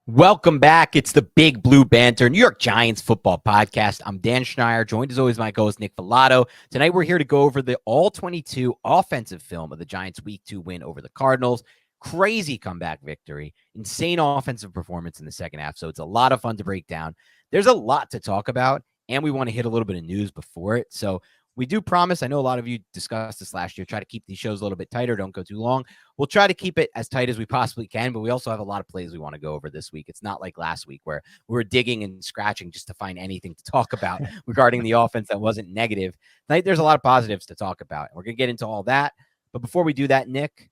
Welcome back. It's the Big Blue Banter, New York Giants football podcast. I'm Dan Schneier, joined as always by my co-host Nick Filato. Tonight we're here to go over the All-22 offensive film of the Giants' Week 2 win over the Cardinals. Crazy comeback victory, insane offensive performance in the second half, so it's a lot of fun to break down. There's a lot to talk about, and we want to hit a little bit of news before it, so we do promise, I know a lot of you discussed this last year, try to keep these shows a little bit tighter, don't go too long. We'll try to keep it as tight as we possibly can, but we also have a lot of plays we want to go over this week. It's not like last week where we were digging and scratching just to find anything to talk about regarding the offense that wasn't negative. Tonight, there's a lot of positives to talk about, and we're going to get into all that. But before we do that, Nick,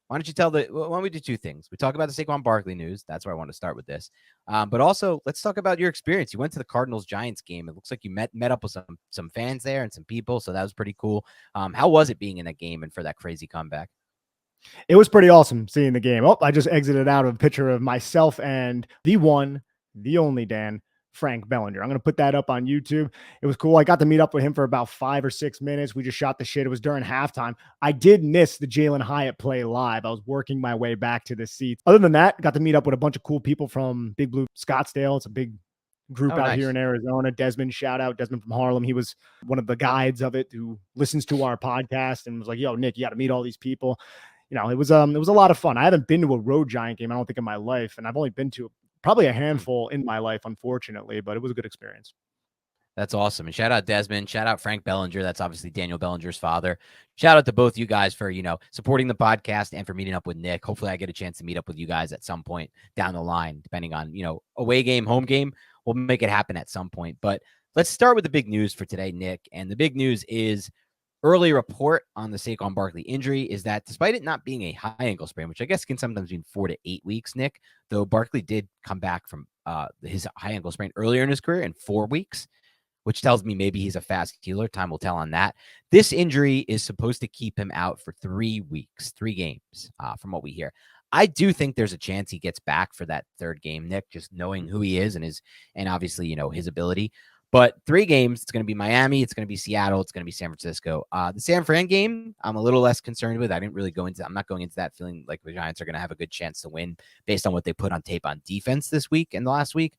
why don't we do two things? We talk about the Saquon Barkley news. That's where I want to start with this. But also, let's talk about your experience. You went to the Cardinals-Giants game. It looks like you met up with some fans there and some people, so that was pretty cool. How was it being in that game and for that crazy comeback? It was pretty awesome seeing the game. Oh, I just exited out of a picture of myself and the one, the only Dan, Frank Bellinger. I'm going to put that up on YouTube. It was cool. I got to meet up with him for about 5 or 6 minutes. We just shot the shit. It was during halftime. I did miss the Jalen Hyatt play live. I was working my way back to the seats. Other than that, got to meet up with a bunch of cool people from Big Blue Scottsdale. It's a big group out here in Arizona. Desmond, shout out Desmond from Harlem. He was one of the guides of it who listens to our podcast and was like, yo, Nick, you got to meet all these people. You know, it was a lot of fun. I haven't been to a road Giant game, I don't think, in my life, and I've only been to probably a handful in my life, unfortunately, but it was a good experience. That's awesome. And shout out Desmond. Shout out Frank Bellinger. That's obviously Daniel Bellinger's father. Shout out to both you guys for, supporting the podcast and for meeting up with Nick. Hopefully I get a chance to meet up with you guys at some point down the line, depending on, away game, home game. We'll make it happen at some point. But let's start with the big news for today, Nick. And the big news is early report on the Saquon Barkley injury is that despite it not being a high ankle sprain, which I guess can sometimes mean 4 to 8 weeks, Nick, though Barkley did come back from his high ankle sprain earlier in his career in 4 weeks, which tells me maybe he's a fast healer. Time will tell on that. This injury is supposed to keep him out for 3 weeks, 3 games, from what we hear. I do think there's a chance he gets back for that third game, Nick, just knowing who he is and obviously, his ability. But 3 games, it's going to be Miami, it's going to be Seattle, it's going to be San Francisco. The San Fran game, I'm a little less concerned with. I'm not going into that feeling like the Giants are going to have a good chance to win based on what they put on tape on defense this week and the last week.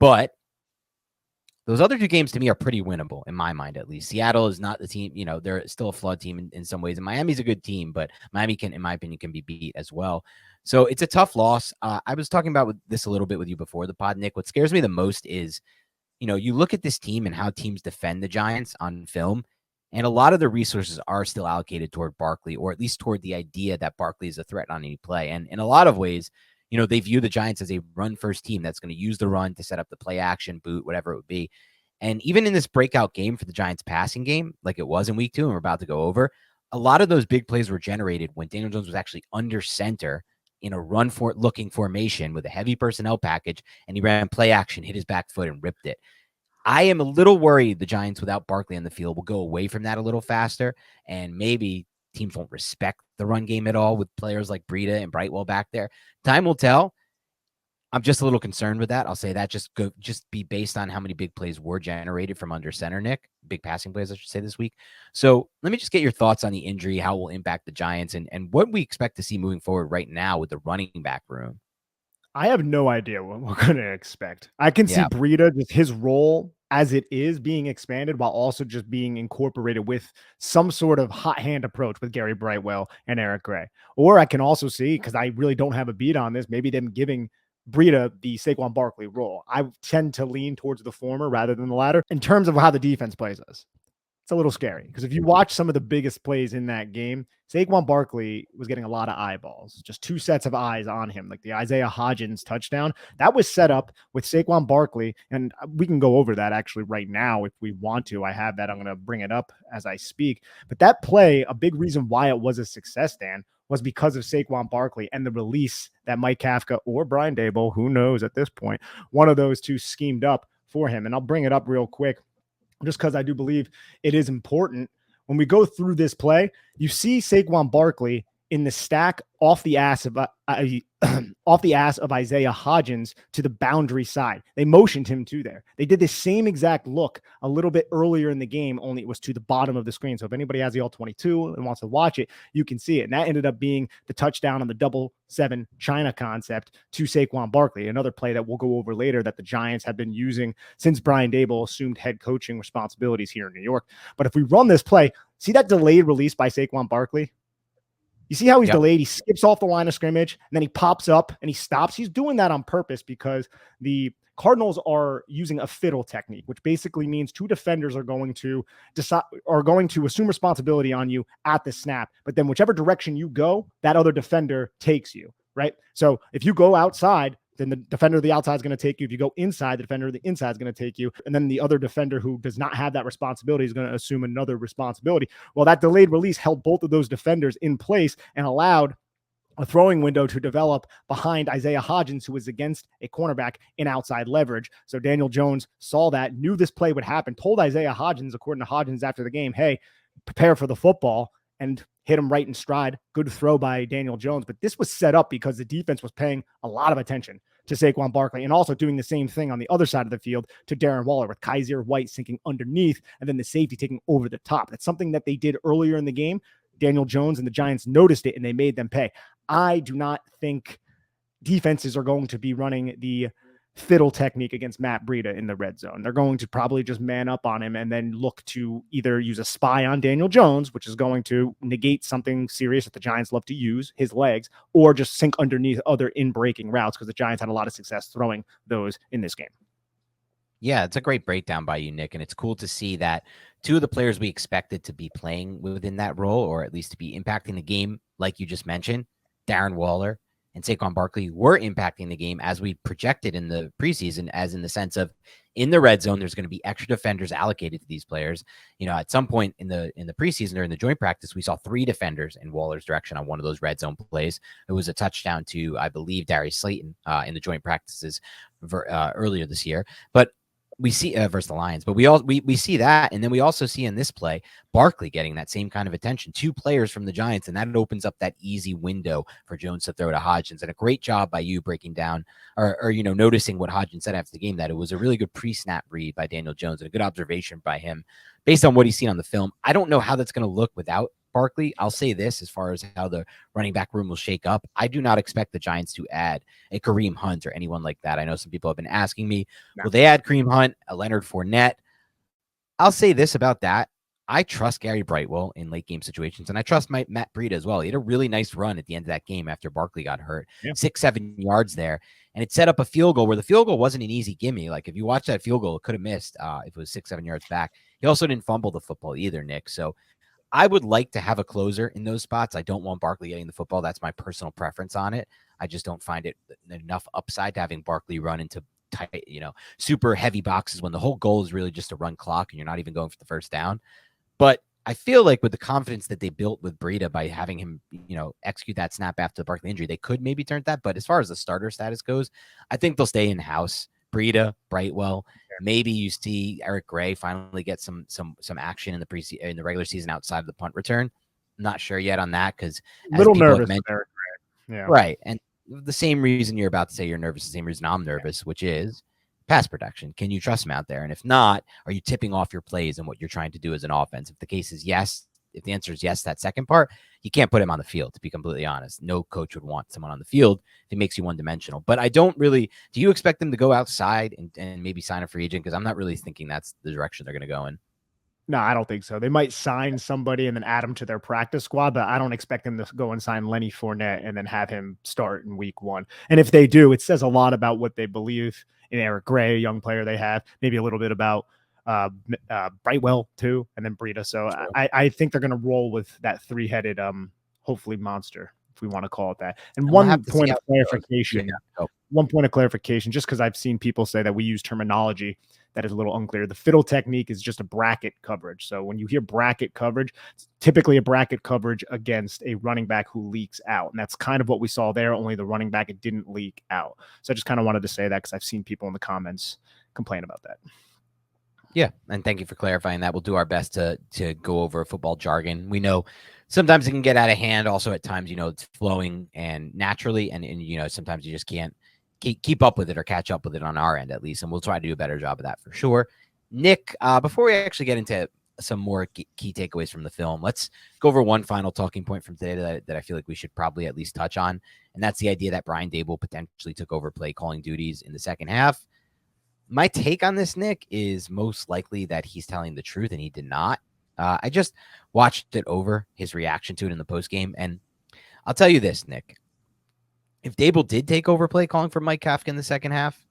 But those other 2 games to me are pretty winnable in my mind, at least. Seattle is not the team, they're still a flawed team in some ways. And Miami's a good team, but Miami can, in my opinion, can be beat as well. So it's a tough loss. I was talking about this a little bit with you before the pod, Nick. What scares me the most is, you look at this team and how teams defend the Giants on film, and a lot of the resources are still allocated toward Barkley, or at least toward the idea that Barkley is a threat on any play. And in a lot of ways, they view the Giants as a run-first team that's going to use the run to set up the play action, boot, whatever it would be. And even in this breakout game for the Giants passing game, like it was in week 2, and we're about to go over, a lot of those big plays were generated when Daniel Jones was actually under center in a run-looking formation with a heavy personnel package, and he ran play action, hit his back foot, and ripped it. I am a little worried the Giants without Barkley on the field will go away from that a little faster, and maybe teams won't respect the run game at all with players like Breida and Brightwell back there. Time will tell. I'm just a little concerned with that. I'll say that just be based on how many big plays were generated from under center, Nick. Big passing plays, I should say, this week. So let me just get your thoughts on the injury, how it will impact the Giants, and what we expect to see moving forward right now with the running back room. I have no idea what we're going to expect. I can see Breida, just his role as it is being expanded while also just being incorporated with some sort of hot hand approach with Gary Brightwell and Eric Gray. Or I can also see, because I really don't have a beat on this, maybe them giving Breida the Saquon Barkley role. I tend to lean towards the former rather than the latter in terms of how the defense plays us. It's a little scary because if you watch some of the biggest plays in that game, Saquon Barkley was getting a lot of eyeballs, just 2 sets of eyes on him, like the Isaiah Hodgins touchdown. That was set up with Saquon Barkley, and we can go over that actually right now if we want to. I have that. I'm going to bring it up as I speak. But that play, a big reason why it was a success, Dan, was because of Saquon Barkley and the release that Mike Kafka or Brian Daboll, who knows at this point, one of those 2 schemed up for him. And I'll bring it up real quick, just because I do believe it is important. When we go through this play, you see Saquon Barkley in the stack off the ass of off the ass of Isaiah Hodgins to the boundary side. They motioned him to there. They did the same exact look a little bit earlier in the game, only it was to the bottom of the screen. So if anybody has the All-22 and wants to watch it, you can see it. And that ended up being the touchdown on the 7-7 China concept to Saquon Barkley, another play that we'll go over later that the Giants have been using since Brian Daboll assumed head coaching responsibilities here in New York. But if we run this play, see that delayed release by Saquon Barkley? You see how he's delayed? He skips off the line of scrimmage, and then he pops up and he stops. He's doing that on purpose because the Cardinals are using a fiddle technique, which basically means two defenders are going to assume responsibility on you at the snap. But then whichever direction you go, that other defender takes you, right? So if you go outside, then the defender of the outside is going to take you. If you go inside, the defender of the inside is going to take you. And then the other defender who does not have that responsibility is going to assume another responsibility. Well, that delayed release held both of those defenders in place and allowed a throwing window to develop behind Isaiah Hodgins, who was against a cornerback in outside leverage. So Daniel Jones saw that, knew this play would happen, told Isaiah Hodgins, according to Hodgins after the game, hey, prepare for the football, and hit him right in stride. Good throw by Daniel Jones. But this was set up because the defense was paying a lot of attention to Saquon Barkley and also doing the same thing on the other side of the field to Darren Waller with Kaiser White sinking underneath and then the safety taking over the top. That's something that they did earlier in the game. Daniel Jones and the Giants noticed it and they made them pay. I do not think defenses are going to be running the fiddle technique against Matt Breida in the red zone. They're going to probably just man up on him and then look to either use a spy on Daniel Jones, which is going to negate something serious that the Giants love to use, his legs, or just sink underneath other in-breaking routes because the Giants had a lot of success throwing those in this game. Yeah, it's a great breakdown by you, Nick, and it's cool to see that two of the players we expected to be playing within that role, or at least to be impacting the game, like you just mentioned, Darren Waller and Saquon Barkley, were impacting the game as we projected in the preseason, as in the sense of in the red zone, there's going to be extra defenders allocated to these players. You know, at some point in the preseason or in the joint practice, we saw 3 defenders in Waller's direction on one of those red zone plays. It was a touchdown to, I believe, Darius Slayton in the joint practices earlier this year. But we see versus the Lions, but we see that, and then we also see in this play Barkley getting that same kind of attention. 2 players from the Giants, and that opens up that easy window for Jones to throw to Hodgins. And a great job by you breaking down or noticing what Hodgins said after the game, that it was a really good pre-snap read by Daniel Jones and a good observation by him based on what he's seen on the film. I don't know how that's going to look without Barkley. I'll say this as far as how the running back room will shake up. I do not expect the Giants to add a Kareem Hunt or anyone like that. I know some people have been asking me, will they add Kareem Hunt, a Leonard Fournette? I'll say this about that. I trust Gary Brightwell in late game situations, and I trust Matt Breida as well. He had a really nice run at the end of that game after Barkley got hurt. 6-7 yards there, and it set up a field goal where the field goal wasn't an easy gimme. Like if you watch that field goal, it could have missed if it was 6-7 yards back. He also didn't fumble the football either, Nick. So I would like to have a closer in those spots. I don't want Barkley getting the football. That's my personal preference on it. I just don't find it enough upside to having Barkley run into tight, super heavy boxes when the whole goal is really just to run clock and you're not even going for the first down. But I feel like with the confidence that they built with Breida by having him, execute that snap after the Barkley injury, they could maybe turn that. But as far as the starter status goes, I think they'll stay in-house. Breida, Brightwell. Maybe you see Eric Gray finally get some action in the regular season outside of the punt return. I'm not sure yet on that because little nervous with Eric Gray. Yeah. Right. And the same reason you're about to say you're nervous, the same reason I'm nervous, which is pass protection. Can you trust him out there? And if not, are you tipping off your plays and what you're trying to do as an offense? If the case is yes, if the answer is yes, that second part, you can't put him on the field, to be completely honest. No coach would want someone on the field if it makes you one-dimensional. But I don't really – do you expect them to go outside and maybe sign a free agent? Because I'm not really thinking that's the direction they're going to go in. No, I don't think so. They might sign somebody and then add him to their practice squad, but I don't expect them to go and sign Lenny Fournette and then have him start in week 1. And if they do, it says a lot about what they believe in Eric Gray, a young player they have, maybe a little bit about Brightwell too, and then Breida. So I think they're going to roll with that 3-headed, hopefully monster, if we want to call it that. And one point of clarification, just because I've seen people say that we use terminology that is a little unclear. The fiddle technique is just a bracket coverage. So when you hear bracket coverage, it's typically a bracket coverage against a running back who leaks out. And that's kind of what we saw there, only the running back, it didn't leak out. So I just kind of wanted to say that because I've seen people in the comments complain about that. Yeah, and thank you for clarifying that. We'll do our best to go over football jargon. We know sometimes it can get out of hand. Also, at times, it's flowing and naturally, and sometimes you just can't keep up with it or catch up with it on our end, at least. And we'll try to do a better job of that for sure. Nick, before we actually get into some more key takeaways from the film, let's go over one final talking point from today that I feel like we should probably at least touch on. And that's the idea that Brian Daboll potentially took over play calling duties in the second half. My take on this, Nick, is most likely that he's telling the truth and he did not. I just watched it over, his reaction to it in the postgame. And I'll tell you this, Nick. If Daboll did take over play calling from Mike Kafka in the second half,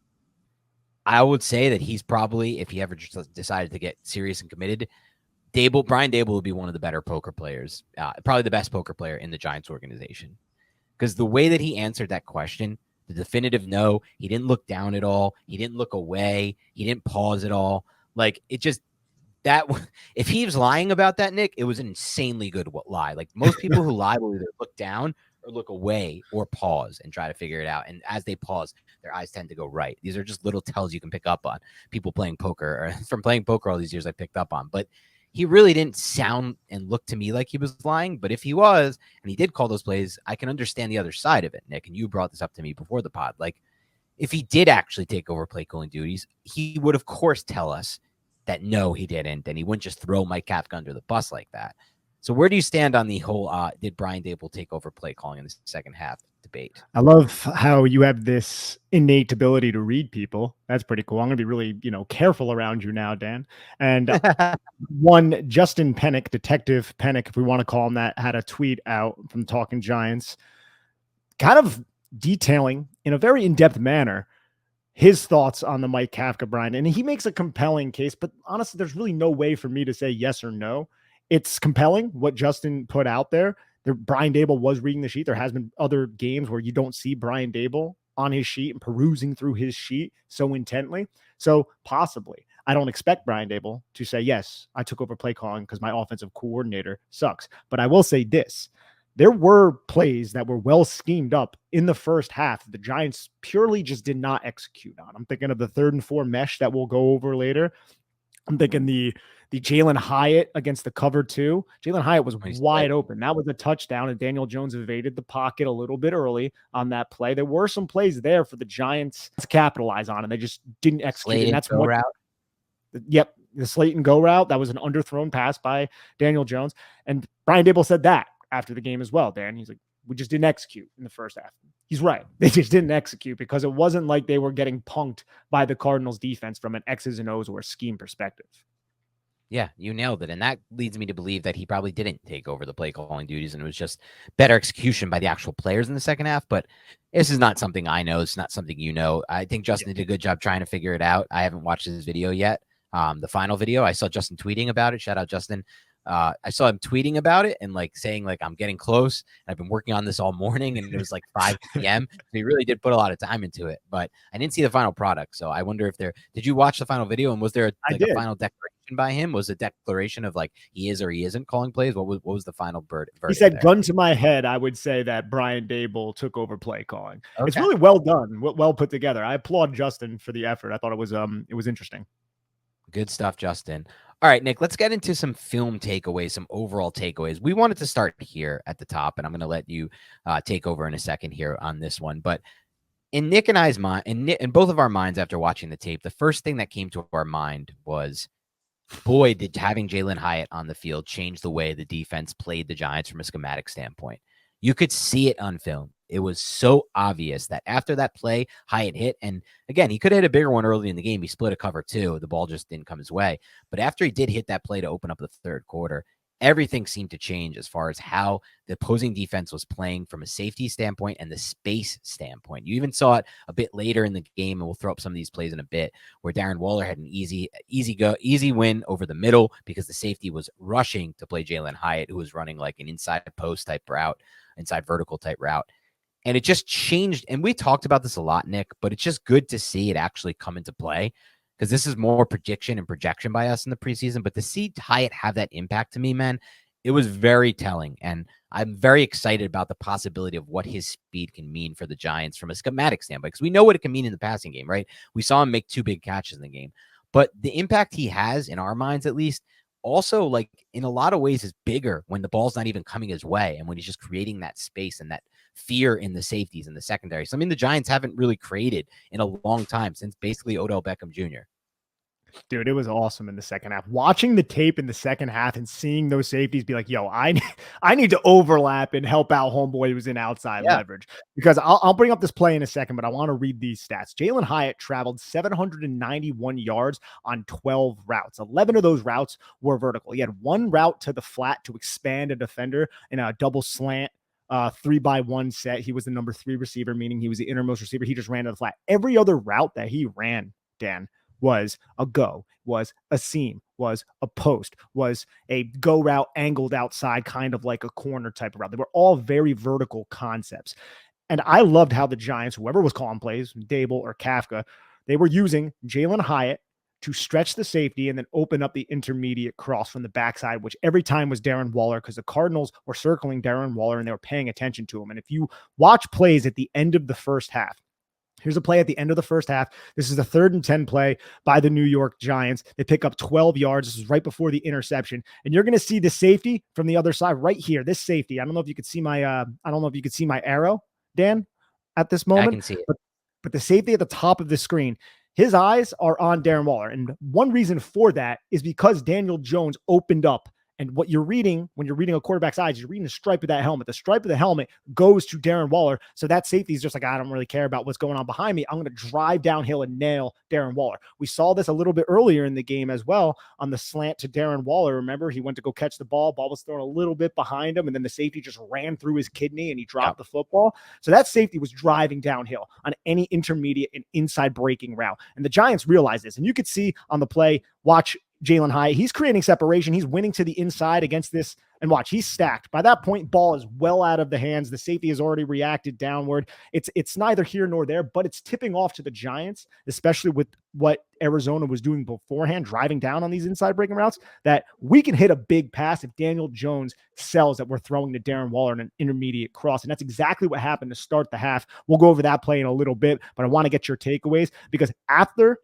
I would say that he's probably, if he ever just decided to get serious and committed, Brian Daboll would be one of the better poker players, probably the best poker player in the Giants organization. Because the way that he answered that question, the definitive no, he didn't look down at all. He didn't look away. He didn't pause at all. Like, it just, if he was lying about that, Nick, it was an insanely good lie. Like, most people who lie will either look down or look away or pause and try to figure it out. And as they pause, their eyes tend to go right. These are just little tells you can pick up on people playing poker, or from playing poker all these years I picked up on. But he really didn't sound and look to me like he was lying. But if he was, and he did call those plays, I can understand the other side of it, Nick. And you brought this up to me before the pod. Like, if he did actually take over play calling duties, he would, of course, tell us that no, he didn't. And he wouldn't just throw Mike Kafka under the bus like that. So where do you stand on the whole did Brian Daboll take over play calling in the second half debate? I love how you have this innate ability to read people. That's pretty cool. I'm going to be really, careful around you now, Dan. And one Justin Pennick, Detective Pennick, if we want to call him that, had a tweet out from Talking Giants, kind of detailing in a very in-depth manner his thoughts on the Mike Kafka, Brian. And he makes a compelling case, but honestly, there's really no way for me to say yes or no. It's compelling what Justin put out there. Brian Daboll was reading the sheet. There has been other games where you don't see Brian Daboll on his sheet and perusing through his sheet so intently. So possibly, I don't expect Brian Daboll to say, yes, I took over play calling because my offensive coordinator sucks. But I will say this. There were plays that were well schemed up in the first half. The Giants purely just did not execute on. I'm thinking of the 3rd and 4 mesh that we'll go over later. I'm thinking the Jalen Hyatt against the cover 2. Jalen Hyatt was wide open. That was a touchdown, and Daniel Jones evaded the pocket a little bit early on that play. There were some plays there for the Giants to capitalize on, and they just didn't execute. And that's what route. Yep, the slate and go route. That was an underthrown pass by Daniel Jones. And Brian Daboll said that after the game as well, Dan. He's like, we just didn't execute in the first half. He's right. They just didn't execute because it wasn't like they were getting punked by the Cardinals defense from an X's and O's or a scheme perspective. Yeah, you nailed it. And that leads me to believe that he probably didn't take over the play calling duties and it was just better execution by the actual players in the second half. But this is not something I know. It's not something you know. I think Justin did a good job trying to figure it out. I haven't watched his video yet. The final video, I saw Justin tweeting about it. Shout out, Justin. I saw him tweeting about it and saying I'm getting close. I've been working on this all morning and it was 5 p.m. So he really did put a lot of time into it, but I didn't see the final product. So I wonder if did you watch the final video and was there a final declaration by him? Was a declaration of he is or he isn't calling plays? What was the final verdict? He said, gun to my head, I would say that Brian Daboll took over play calling. Okay. It's really well done, well put together. I applaud Justin for the effort. I thought it was interesting. Good stuff, Justin. All right, Nick, let's get into some film takeaways, some overall takeaways. We wanted to start here at the top, and I'm going to let you take over in a second here on this one. But in Nick and I's mind, in both of our minds after watching the tape, the first thing that came to our mind was, boy, did having Jalen Hyatt on the field change the way the defense played the Giants from a schematic standpoint. You could see it on film. It was so obvious that after that play, Hyatt hit. And again, he could have hit a bigger one early in the game. He split a cover 2. The ball just didn't come his way. But after he did hit that play to open up the third quarter, everything seemed to change as far as how the opposing defense was playing from a safety standpoint and the space standpoint. You even saw it a bit later in the game, and we'll throw up some of these plays in a bit, where Darren Waller had an easy win over the middle because the safety was rushing to play Jalen Hyatt, who was running an inside post type route, inside vertical type route. And it just changed. And we talked about this a lot, Nick, but it's just good to see it actually come into play because this is more prediction and projection by us in the preseason. But to see Hyatt have that impact to me, man, it was very telling. And I'm very excited about the possibility of what his speed can mean for the Giants from a schematic standpoint, because we know what it can mean in the passing game, right? We saw him make 2 big catches in the game. But the impact he has, in our minds at least, also, like, in a lot of ways is bigger when the ball's not even coming his way and when he's just creating that space and that fear in the safeties and the secondary. Something the Giants haven't really created in a long time, since basically Odell Beckham Jr. Dude, it was awesome in the second half. Watching the tape in the second half and seeing those safeties be like, yo, I need to overlap and help out homeboy who's in outside leverage. Because I'll bring up this play in a second, but I want to read these stats. Jalen Hyatt traveled 791 yards on 12 routes. 11 of those routes were vertical. He had one route to the flat to expand a defender in a double slant 3-by-1 set. He was the number 3 receiver, meaning he was the innermost receiver. He just ran to the flat. Every other route that he ran, Dan, was a go, was a seam, was a post, was a go route angled outside, kind of like a corner type of route. They were all very vertical concepts. And I loved how the Giants, whoever was calling plays, Dable or Kafka, they were using Jalen Hyatt to stretch the safety and then open up the intermediate cross from the backside, which every time was Darren Waller, because the Cardinals were circling Darren Waller and they were paying attention to him. And if you watch plays at the end of the first half, here's a play at the end of the first half. This is the 3rd and 10 play by the New York Giants. They pick up 12 yards. This is right before the interception. And you're going to see the safety from the other side right here. This safety. I don't know if you could see my arrow, Dan, at this moment. I can see it. But the safety at the top of the screen, his eyes are on Darren Waller. And one reason for that is because Daniel Jones opened up. And what you're reading when you're reading a quarterback's eyes, you're reading the stripe of that helmet. The stripe of the helmet goes to Darren Waller. So that safety is just like, I don't really care about what's going on behind me. I'm going to drive downhill and nail Darren Waller. We saw this a little bit earlier in the game as well on the slant to Darren Waller. Remember, he went to go catch the ball. Ball was thrown a little bit behind him, and then the safety just ran through his kidney and he dropped the football. So that safety was driving downhill on any intermediate and inside breaking route. And the Giants realized this. And you could see on the play, watch Jalen Hyatt. He's creating separation. He's winning to the inside against this. And watch, he's stacked. By that point, ball is well out of the hands. The safety has already reacted downward. It's neither here nor there, but it's tipping off to the Giants, especially with what Arizona was doing beforehand, driving down on these inside breaking routes, that we can hit a big pass if Daniel Jones sells that we're throwing to Darren Waller in an intermediate cross. And that's exactly what happened to start the half. We'll go over that play in a little bit, but I want to get your takeaways, because after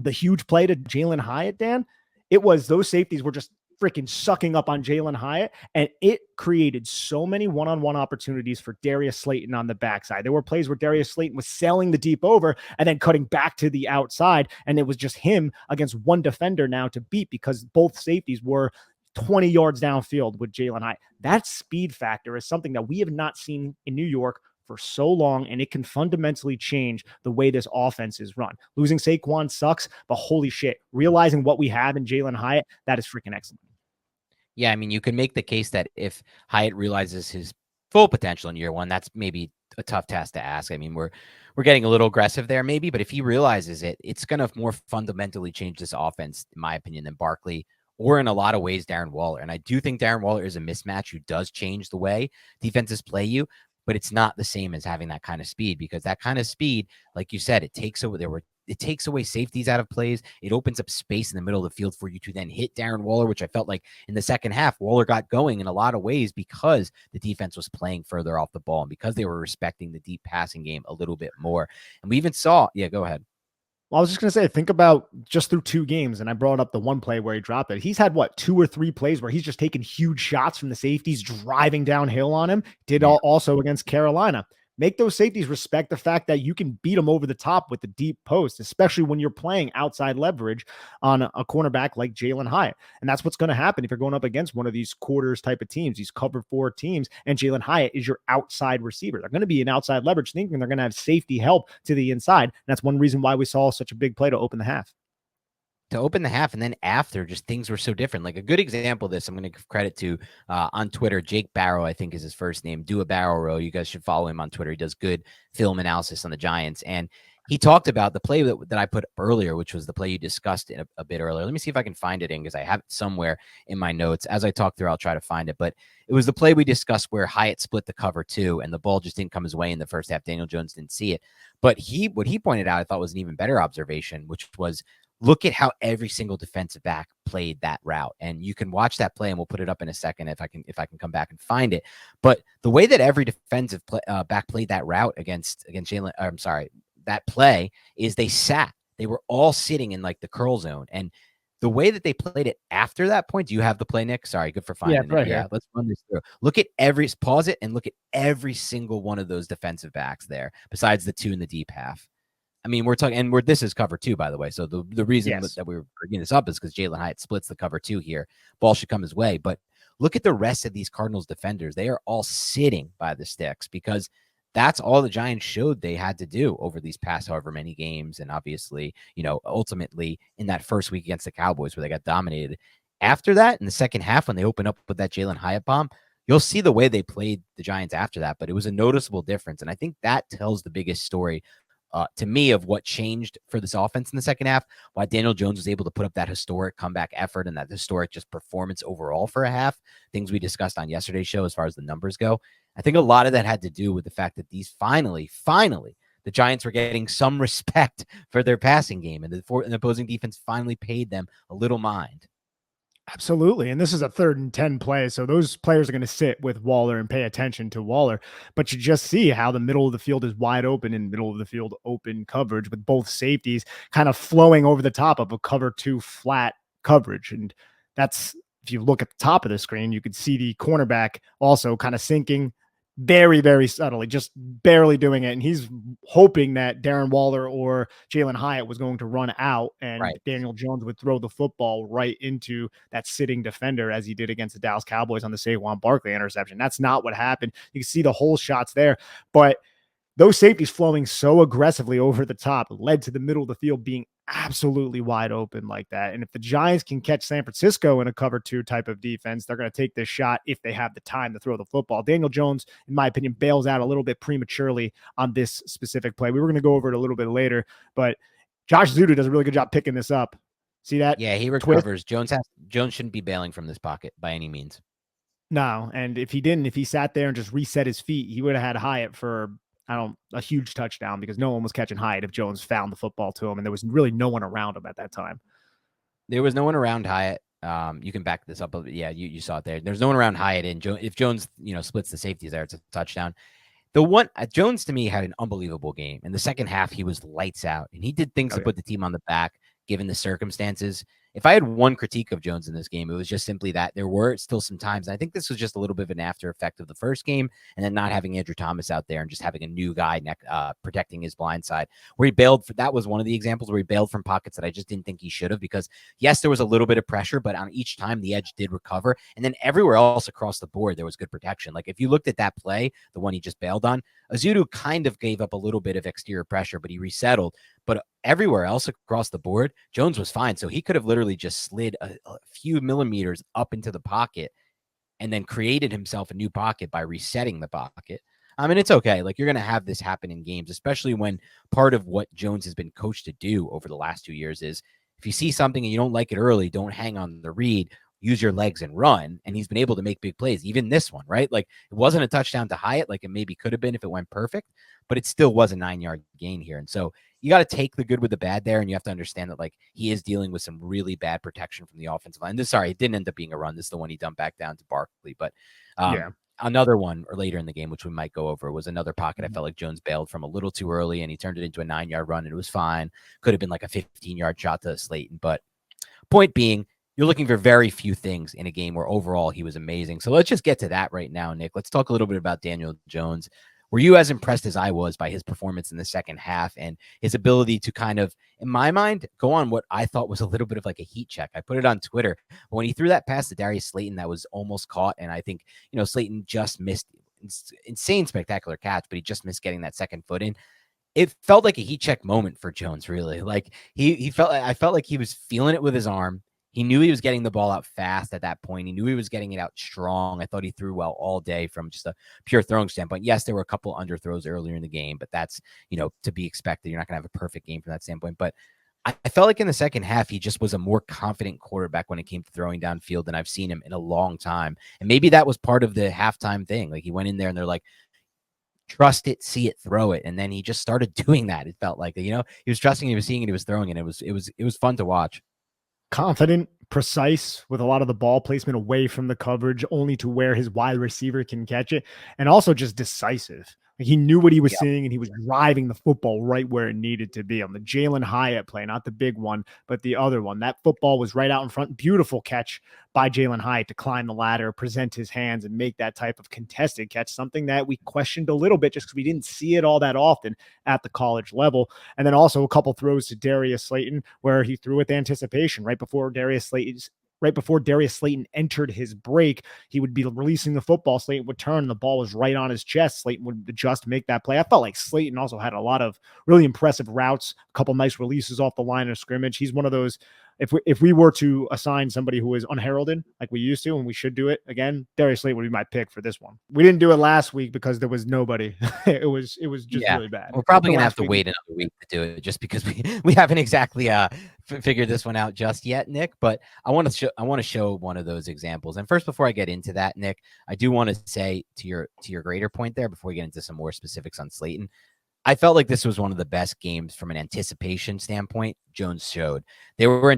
the huge play to Jalen Hyatt, Dan, it was those safeties were just freaking sucking up on Jalen Hyatt, and it created so many one-on-one opportunities for Darius Slayton on the backside. There were plays where Darius Slayton was sailing the deep over and then cutting back to the outside, and it was just him against one defender now to beat, because both safeties were 20 yards downfield with Jalen Hyatt. That speed factor is something that we have not seen in New York for so long, and it can fundamentally change the way this offense is run. Losing Saquon sucks, but holy shit, realizing what we have in Jalen Hyatt, that is freaking excellent. Yeah, I mean, you can make the case that if Hyatt realizes his full potential in year one, that's maybe a tough task to ask. I mean, we're getting a little aggressive there maybe, but if he realizes it, it's going to more fundamentally change this offense, in my opinion, than Barkley, or in a lot of ways, Darren Waller. And I do think Darren Waller is a mismatch who does change the way defenses play you, but it's not the same as having that kind of speed, because that kind of speed, like you said, it takes away safeties out of plays. It opens up space in the middle of the field for you to then hit Darren Waller, which I felt like in the second half, Waller got going in a lot of ways because the defense was playing further off the ball and because they were respecting the deep passing game a little bit more. And we even saw, go ahead. Well, I was just going to say, think about just through 2 games, and I brought up the one play where he dropped it. He's had, 2 or 3 plays where he's just taken huge shots from the safeties, driving downhill on him. Also against Carolina. Make those safeties respect the fact that you can beat them over the top with the deep post, especially when you're playing outside leverage on a cornerback like Jalen Hyatt. And that's what's going to happen if you're going up against one of these quarters type of teams, these cover 4 teams, and Jalen Hyatt is your outside receiver. They're going to be an outside leverage thinking they're going to have safety help to the inside. And that's one reason why we saw such a big play to open the half. And then after, just things were so different. Like a good example of this, I'm going to give credit to on Twitter, Jake Barrow, I think is his first name, Do a Barrow Row. You guys should follow him on Twitter. He does good film analysis on the Giants. And he talked about the play that I put up earlier, which was the play you discussed a bit earlier. Let me see if I can find it because I have it somewhere in my notes. As I talk through, I'll try to find it. But it was the play we discussed where Hyatt split the cover 2 and the ball just didn't come his way in the first half. Daniel Jones didn't see it. But what he pointed out, I thought was an even better observation, which was, look at how every single defensive back played that route. And you can watch that play, and we'll put it up in a second if I can come back and find it. But the way that every defensive back played that route against Jalen, that play is they sat. They were all sitting in like the curl zone. And The way that they played it after that point, do you have the play, Nick? Sorry, good for finding it. right Yeah, here. let's run this through. Pause it and look at every single one of those defensive backs there, besides the two in the deep half. I mean, we're talking, and this is cover two, by the way. So the reason that we were bringing this up is because Jalen Hyatt splits the cover two here. Ball should come his way. But look at the rest of these Cardinals defenders. They are all sitting by the sticks because that's all the Giants showed they had to do over these past however many games. And obviously, ultimately in that first week against the Cowboys where they got dominated. After that, in the second half, when they open up with that Jalen Hyatt bomb, you'll see the way they played the Giants after that. But it was a noticeable difference. And I think that tells the biggest story to me of what changed for this offense in the second half, why Daniel Jones was able to put up that historic comeback effort and that historic just performance overall for a half, things we discussed on yesterday's show as far as the numbers go. I think a lot of that had to do with the fact that these finally, the Giants were getting some respect for their passing game, and the opposing defense finally paid them a little mind. Absolutely. And this is a 3rd and 10 play. So those players are going to sit with Waller and pay attention to Waller. But you just see how the middle of the field is wide open and middle of the field open coverage with both safeties kind of flowing over the top of a cover 2 flat coverage. And that's, if you look at the top of the screen, you could see the cornerback also kind of sinking very, very subtly, just barely doing it. And he's hoping that Darren Waller or Jalen Hyatt was going to run out and Daniel Jones would throw the football right into that sitting defender as he did against the Dallas Cowboys on the Saquon Barkley interception. That's not what happened. You can see the whole shots there, but those safeties flowing so aggressively over the top led to the middle of the field being absolutely wide open like that. And if the Giants can catch San Francisco in a cover 2 type of defense, they're going to take this shot if they have the time to throw the football. Daniel Jones, in my opinion, bails out a little bit prematurely on this specific play. We were going to go over it a little bit later, but Josh Zudu does a really good job picking this up. See that? Yeah, he recovers. Twist? Jones shouldn't be bailing from this pocket by any means. No, and if he sat there and just reset his feet, he would have had Hyatt for a huge touchdown because no one was catching Hyatt if Jones found the football to him, and there was really no one around him at that time. There was no one around Hyatt. You can back this up. Yeah, you saw it there. There's no one around Hyatt, and if Jones, splits the safeties there, it's a touchdown. The one Jones to me had an unbelievable game. In the second half, he was lights out, and he did things to put the team on the back given the circumstances. If I had one critique of Jones in this game, it was just simply that there were still some times. And I think this was just a little bit of an after effect of the first game and then not having Andrew Thomas out there and just having a new guy protecting his blind side where he bailed. That was one of the examples where he bailed from pockets that I just didn't think he should have, because yes, there was a little bit of pressure, but on each time the edge did recover. And then everywhere else across the board, there was good protection. Like if you looked at that play, the one he just bailed on, Azudu kind of gave up a little bit of exterior pressure, but he resettled. But everywhere else across the board, Jones was fine. So he could have literally just slid a few millimeters up into the pocket and then created himself a new pocket by resetting the pocket. I mean, it's okay. Like, you're going to have this happen in games, especially when part of what Jones has been coached to do over the last 2 years is if you see something and you don't like it early, don't hang on the read, use your legs and run. And he's been able to make big plays, even this one, right? Like, it wasn't a touchdown to Hyatt like it maybe could have been if it went perfect, but it still was a 9-yard gain here. And so you got to take the good with the bad there, and you have to understand that, like, he is dealing with some really bad protection from the offensive line. It didn't end up being a run. This is the one he dumped back down to Barkley. But another one or later in the game, which we might go over, was another pocket I felt like Jones bailed from a little too early, and he turned it into a 9-yard run, and it was fine. Could have been like a 15-yard shot to Slayton. But point being, you're looking for very few things in a game where overall he was amazing. So let's just get to that right now, Nick. Let's talk a little bit about Daniel Jones. Were you as impressed as I was by his performance in the second half and his ability to kind of, in my mind, go on what I thought was a little bit of like a heat check? I put it on Twitter. When he threw that pass to Darius Slayton that was almost caught, and I think, Slayton just missed, insane spectacular catch, but he just missed getting that second foot in. It felt like a heat check moment for Jones, really. Like I felt like he was feeling it with his arm. He knew he was getting the ball out fast at that point. He knew he was getting it out strong. I thought he threw well all day from just a pure throwing standpoint. Yes, there were a couple underthrows earlier in the game, but that's, to be expected. You're not going to have a perfect game from that standpoint. But I felt like in the second half, he just was a more confident quarterback when it came to throwing downfield than I've seen him in a long time. And maybe that was part of the halftime thing. Like, he went in there and they're like, trust it, see it, throw it. And then he just started doing that. It felt like, he was trusting, he was seeing it, he was throwing it. It was fun to watch. Confident, precise, with a lot of the ball placement away from the coverage, only to where his wide receiver can catch it, and also just decisive. He knew what he was seeing, and he was driving the football right where it needed to be on the Jalin Hyatt play, not the big one, but the other one. That football was right out in front. Beautiful catch by Jalin Hyatt to climb the ladder, present his hands, and make that type of contested catch, something that we questioned a little bit just because we didn't see it all that often at the college level. And then also a couple throws to Darius Slayton where he threw with anticipation right before Darius Slayton entered his break. He would be releasing the football. Slayton would turn. The ball was right on his chest. Slayton would adjust, make that play. I felt like Slayton also had a lot of really impressive routes, a couple nice releases off the line of scrimmage. He's one of those, if we were to assign somebody who is unheralded, like we used to, and we should do it again, Darius Slayton would be my pick for this one. We didn't do it last week because there was nobody. it was just really bad. We're probably going to have to wait another week to do it just because we haven't exactly figured this one out just yet, Nick, but I want to show one of those examples. And first, before I get into that, Nick, I do want to say to your greater point there, before we get into some more specifics on Slayton, I felt like this was one of the best games from an anticipation standpoint Jones showed. There were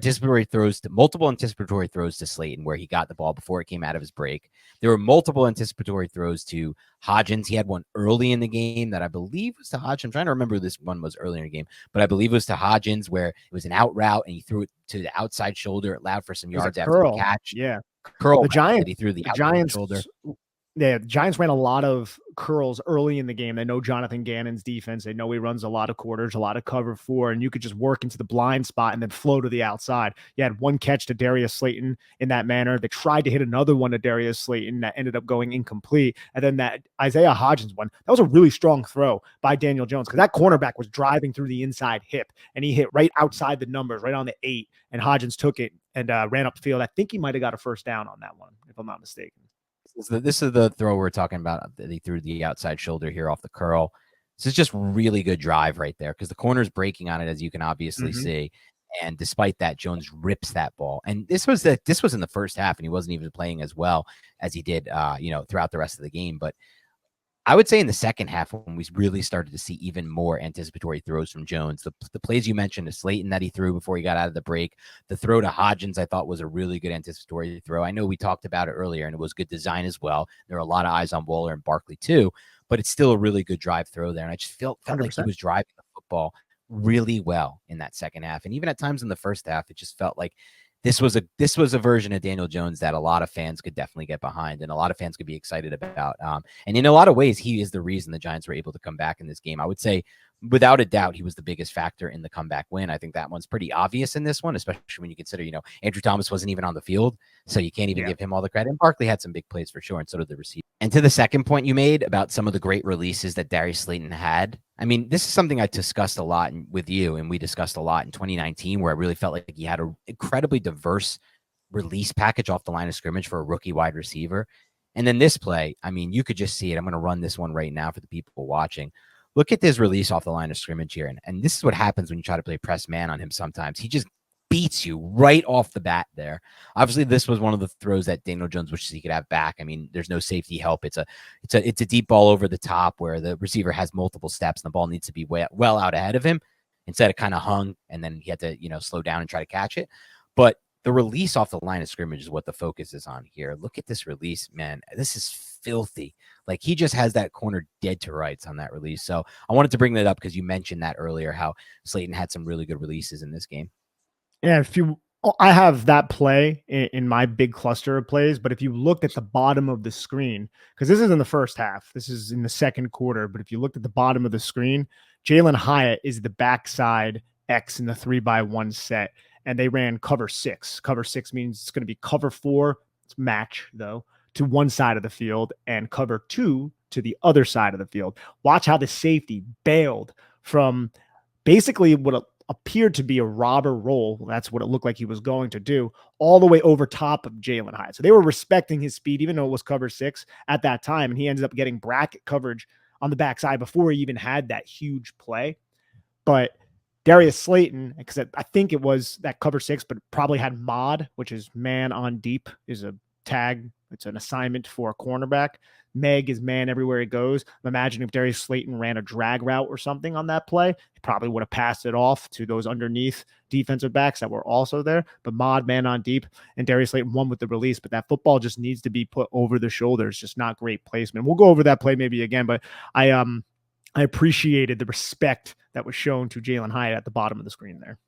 multiple anticipatory throws to Slayton where he got the ball before it came out of his break. There were multiple anticipatory throws to Hodgins. He had one early in the game that I believe was to Hodgins. I'm trying to remember who this one was earlier in the game, but I believe it was to Hodgins where it was an out route and he threw it to the outside shoulder. It allowed for some yards after the catch. Yeah. Curl. He threw the outside shoulder. Yeah, the Giants ran a lot of curls early in the game. They know Jonathan Gannon's defense. They know he runs a lot of quarters, a lot of cover 4, and you could just work into the blind spot and then flow to the outside. You had one catch to Darius Slayton in that manner. They tried to hit another one to Darius Slayton that ended up going incomplete. And then that Isaiah Hodgins one, that was a really strong throw by Daniel Jones because that cornerback was driving through the inside hip, and he hit right outside the numbers, right on the 8, and Hodgins took it and ran up the field. I think he might have got a first down on that one, if I'm not mistaken. This is the throw we're talking about that he threw the outside shoulder here off the curl. This is just really good drive right there because the corner's breaking on it, as you can obviously see. And despite that, Jones rips that ball. And this was in the first half, and he wasn't even playing as well as he did, throughout the rest of the game. But I would say in the second half, when we really started to see even more anticipatory throws from Jones, the plays you mentioned to Slayton that he threw before he got out of the break, the throw to Hodgins, I thought was a really good anticipatory throw. I know we talked about it earlier, and it was good design as well. There were a lot of eyes on Waller and Barkley too, but it's still a really good drive throw there. And I just felt like he was driving the football really well in that second half. And even at times in the first half, it just felt like this was a version of Daniel Jones that a lot of fans could definitely get behind and a lot of fans could be excited about. And in a lot of ways, he is the reason the Giants were able to come back in this game. I would say, without a doubt, he was the biggest factor in the comeback win. I think that one's pretty obvious in this one, especially when you consider, Andrew Thomas wasn't even on the field, so you can't even give him all the credit. And Barkley had some big plays for sure, and so did the receiver. And to the second point you made about some of the great releases that Darius Slayton had, I mean, this is something I discussed a lot with you, and we discussed a lot in 2019, where I really felt like he had an incredibly diverse release package off the line of scrimmage for a rookie wide receiver. And then this play, I mean, you could just see it. I'm going to run this one right now for the people watching. Look at this release off the line of scrimmage here. And this is what happens when you try to play press man on him sometimes. He just beats you right off the bat there. Obviously, this was one of the throws that Daniel Jones wishes he could have back. I mean, there's no safety help. It's a deep ball over the top where the receiver has multiple steps and the ball needs to be well out ahead of him. Instead, it kind of hung, and then he had to, slow down and try to catch it. But the release off the line of scrimmage is what the focus is on here. Look at this release, man. This is filthy. Like, he just has that corner dead to rights on that release. So I wanted to bring that up because you mentioned that earlier, how Slayton had some really good releases in this game. Yeah, I have that play in my big cluster of plays, but if you looked at the bottom of the screen, because this is in the first half, this is in the second quarter, but if you looked at the bottom of the screen, Jalen Hyatt is the backside X in the 3-by-1 set, and they ran cover 6. Cover 6 means it's going to be cover 4, it's match though, to one side of the field, and cover 2 to the other side of the field. Watch how the safety bailed from basically what appeared to be a robber roll. That's what it looked like he was going to do, all the way over top of Jalen Hyatt. So they were respecting his speed, even though it was cover 6 at that time. And he ended up getting bracket coverage on the backside before he even had that huge play. But Darius Slayton, because I think it was that cover 6, but probably had mod, which is man on deep, is a tag. It's an assignment for a cornerback. Meg is man everywhere he goes. Imagine if Darius Slayton ran a drag route or something on that play, he probably would have passed it off to those underneath defensive backs that were also there. But mod, man on deep, and Darius Slayton won with the release. But that football just needs to be put over the shoulders. Just not great placement. We'll go over that play maybe again, but I I appreciated the respect that was shown to Jalin Hyatt at the bottom of the screen there.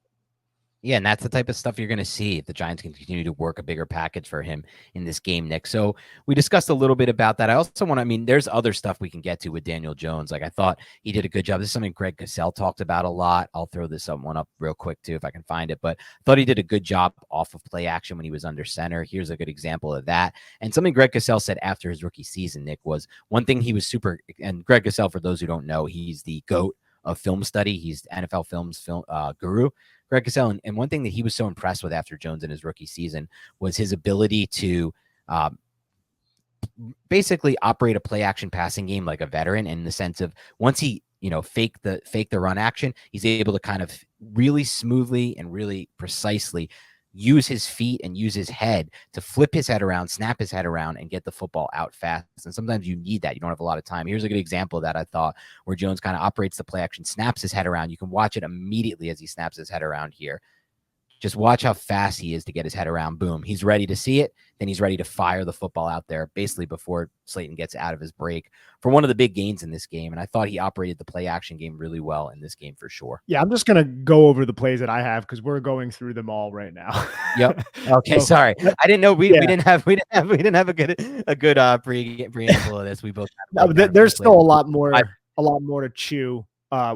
Yeah, and that's the type of stuff you're going to see if the Giants can continue to work a bigger package for him in this game, Nick. So we discussed a little bit about that. I also want to, I mean, there's other stuff we can get to with Daniel Jones. Like I thought he did a good job. This is something Greg Cassell talked about a lot. I'll throw this one up real quick too, if I can find it, but I thought he did a good job off of play action when he was under center. Here's a good example of that. And something Greg Cassell said after his rookie season, Nick, was one thing he was super, and Greg Cassell, for those who don't know, he's the GOAT of film study. He's NFL films guru. Greg Cassell, and one thing that he was so impressed with after Jones in his rookie season was his ability to basically operate a play action passing game like a veteran, in the sense of once he fake the run action, he's able to kind of really smoothly and really precisely use his feet and use his head to flip his head around, snap his head around, and get the football out fast. And sometimes you need that. You don't have a lot of time. Here's a good example of that, I thought, where Jones kind of operates the play action, snaps his head around. You can watch it immediately as he snaps his head around here. Just watch how fast he is to get his head around. Boom. He's ready to see it. Then he's ready to fire the football out there basically before Slayton gets out of his break for one of the big gains in this game. And I thought he operated the play action game really well in this game for sure. Yeah, I'm just going to go over the plays that I have because we're going through them all right now. Yep. Okay. So, sorry. I didn't know we didn't have a good preamble of this. We both there's still a lot more to chew.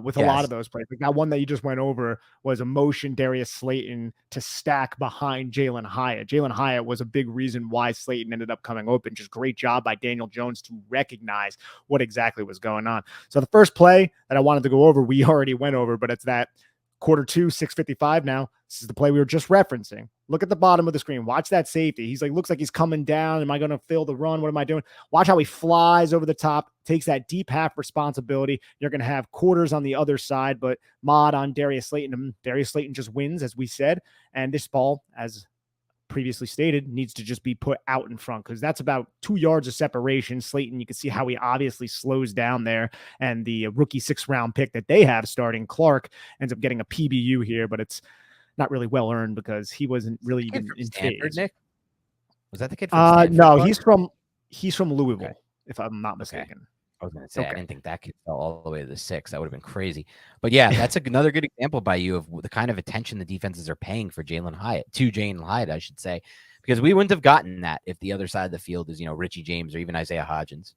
With a lot of those plays. Like that one that you just went over was a motion Darius Slayton to stack behind Jalin Hyatt. Jalin Hyatt was a big reason why Slayton ended up coming open. Just great job by Daniel Jones to recognize what exactly was going on. So the first play that I wanted to go over, we already went over, but it's that quarter 2, 6:55 now. This is the play we were just referencing. Look at the bottom of the screen. Watch that safety. He's like, looks like he's coming down. Am I going to fill the run? What am I doing? Watch how he flies over the top, takes that deep half responsibility. You're going to have quarters on the other side, but mod on Darius Slayton. Darius Slayton just wins, as we said. And this ball, as previously stated, needs to just be put out in front because that's about 2 yards of separation. Slayton, you can see how he obviously slows down there. And the rookie 6th round pick that they have starting, Clark, ends up getting a PBU here, but it's not really well earned because he wasn't really even in phase. Nick? Was that the kid from Stanford? No, he's from Louisville, if I'm not mistaken. I was going to say, I didn't think that kid fell all the way to the 6. That would have been crazy. But yeah, that's another good example by you of the kind of attention the defenses are paying for Jalin Hyatt, I should say, because we wouldn't have gotten that if the other side of the field is, Richie James or even Isaiah Hodgins.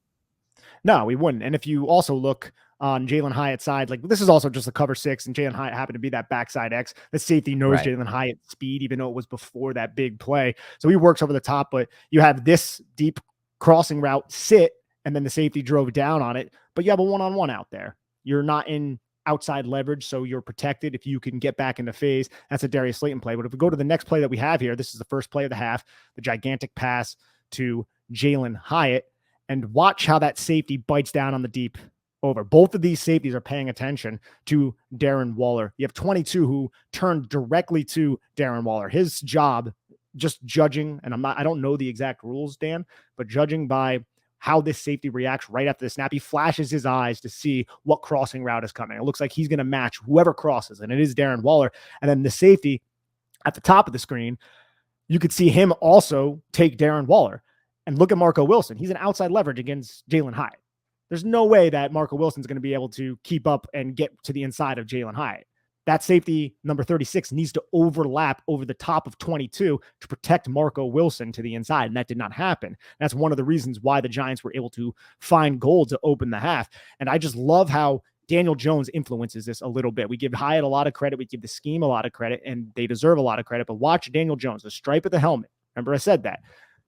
No, we wouldn't. And if you also look on Jalin Hyatt's side, like this is also just a cover 6, and Jalin Hyatt happened to be that backside X. The safety knows Jalin Hyatt's speed, even though it was before that big play. So he works over the top, but you have this deep crossing route sit, and then the safety drove down on it, but you have a one-on-one out there. You're not in outside leverage, so you're protected if you can get back into phase. That's a Darius Slayton play. But if we go to the next play that we have here, this is the first play of the half, the gigantic pass to Jalin Hyatt, and watch how that safety bites down on the deep over. Both of these safeties are paying attention to Darren Waller. You have 22 who turned directly to Darren Waller. His job, just judging, and I don't know the exact rules, Dan, but judging by how this safety reacts right after the snap, he flashes his eyes to see what crossing route is coming. It looks like he's going to match whoever crosses, and it is Darren Waller. And then the safety at the top of the screen, you could see him also take Darren Waller. And look at Marco Wilson. He's an outside leverage against Jalin Hyatt. There's no way that Marco Wilson's going to be able to keep up and get to the inside of Jalin Hyatt. That safety, number 36, needs to overlap over the top of 22 to protect Marco Wilson to the inside, and that did not happen. That's one of the reasons why the Giants were able to find goal to open the half. And I just love how Daniel Jones influences this a little bit. We give Hyatt a lot of credit. We give the scheme a lot of credit, and they deserve a lot of credit. But watch Daniel Jones, the stripe of the helmet. Remember I said that.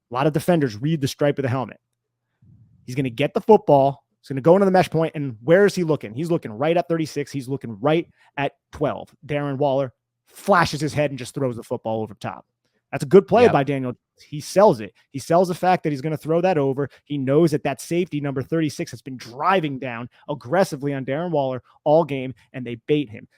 A lot of defenders read the stripe of the helmet. He's going to get the football. He's going to go into the mesh point, and where is he looking? He's looking right at 36. He's looking right at 12. Darren Waller flashes his head and just throws the football over top. That's a good play by Daniel. He sells it. He sells the fact that he's going to throw that over. He knows that safety, number 36, has been driving down aggressively on Darren Waller all game, and they bait him.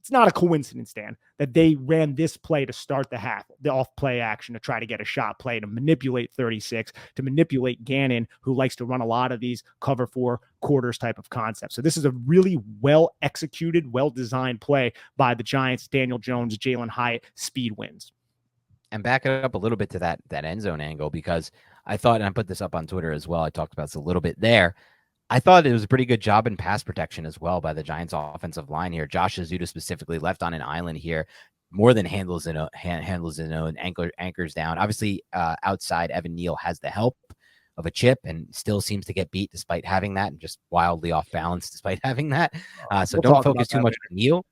It's not a coincidence, Dan, that they ran this play to start the half, the off-play action to try to get a shot play, to manipulate 36, to manipulate Gannon, who likes to run a lot of these cover 4 quarters type of concepts. So this is a really well-executed, well-designed play by the Giants. Daniel Jones, Jalin Hyatt, speed wins. And back it up a little bit to that end zone angle, because I thought, and I put this up on Twitter as well, I talked about this a little bit there, I thought it was a pretty good job in pass protection as well by the Giants offensive line here. Josh Azuda specifically left on an island here, more than handles it and anchors down. Obviously, outside, Evan Neal has the help of a chip and still seems to get beat despite having that, and just wildly off balance despite having that. So don't focus too much on Neal.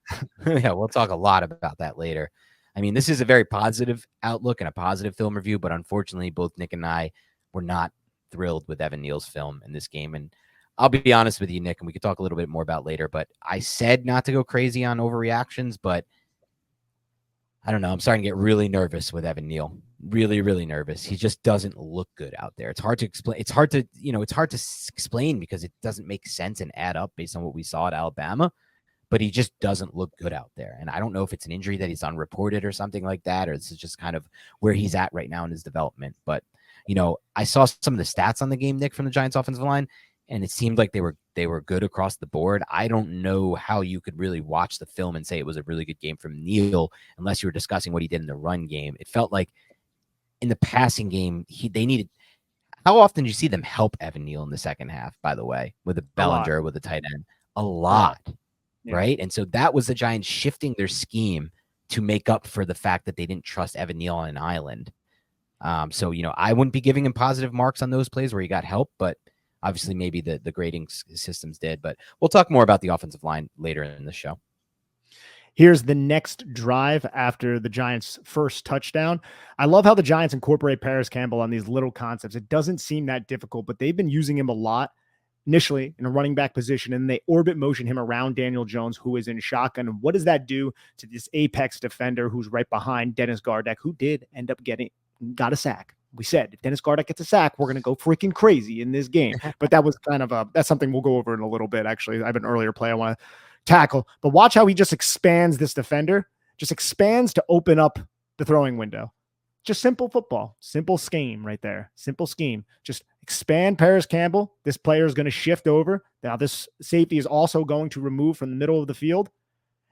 Yeah, we'll talk a lot about that later. I mean, this is a very positive outlook and a positive film review, but unfortunately, both Nick and I were not thrilled with Evan Neal's film in this game. And I'll be honest with you, Nick, and we could talk a little bit more about later, but I said not to go crazy on overreactions, but I don't know. I'm starting to get really nervous with Evan Neal. Really, really nervous. He just doesn't look good out there. It's hard to explain. It's hard to explain because it doesn't make sense and add up based on what we saw at Alabama, but he just doesn't look good out there. And I don't know if it's an injury that he's unreported or something like that, or this is just kind of where he's at right now in his development. But, I saw some of the stats on the game, Nick, from the Giants offensive line, and it seemed like they were good across the board. I don't know how you could really watch the film and say it was a really good game from Neal unless you were discussing what he did in the run game. It felt like in the passing game, they needed. How often do you see them help Evan Neal in the second half, by the way, with a Bellinger, with a tight end? A lot, yeah. Right? And so that was the Giants shifting their scheme to make up for the fact that they didn't trust Evan Neal on an island. So, I wouldn't be giving him positive marks on those plays where he got help, but obviously maybe the grading systems did. But we'll talk more about the offensive line later in the show. Here's the next drive after the Giants' first touchdown. I love how the Giants incorporate Paris Campbell on these little concepts. It doesn't seem that difficult, but they've been using him a lot initially in a running back position, and they orbit motion him around Daniel Jones, who is in shotgun. And what does that do to this apex defender who's right behind Dennis Gardeck, who did end up got a sack? We said if Dennis Gardeck gets a sack, we're going to go freaking crazy in this game. But that was kind of that's something we'll go over in a little bit. Actually, I have an earlier play I want to tackle, but watch how he just expands this defender, just expands to open up the throwing window. Just simple football, simple scheme right there. Simple scheme. Just expand Paris Campbell. This player is going to shift over. Now this safety is also going to remove from the middle of the field.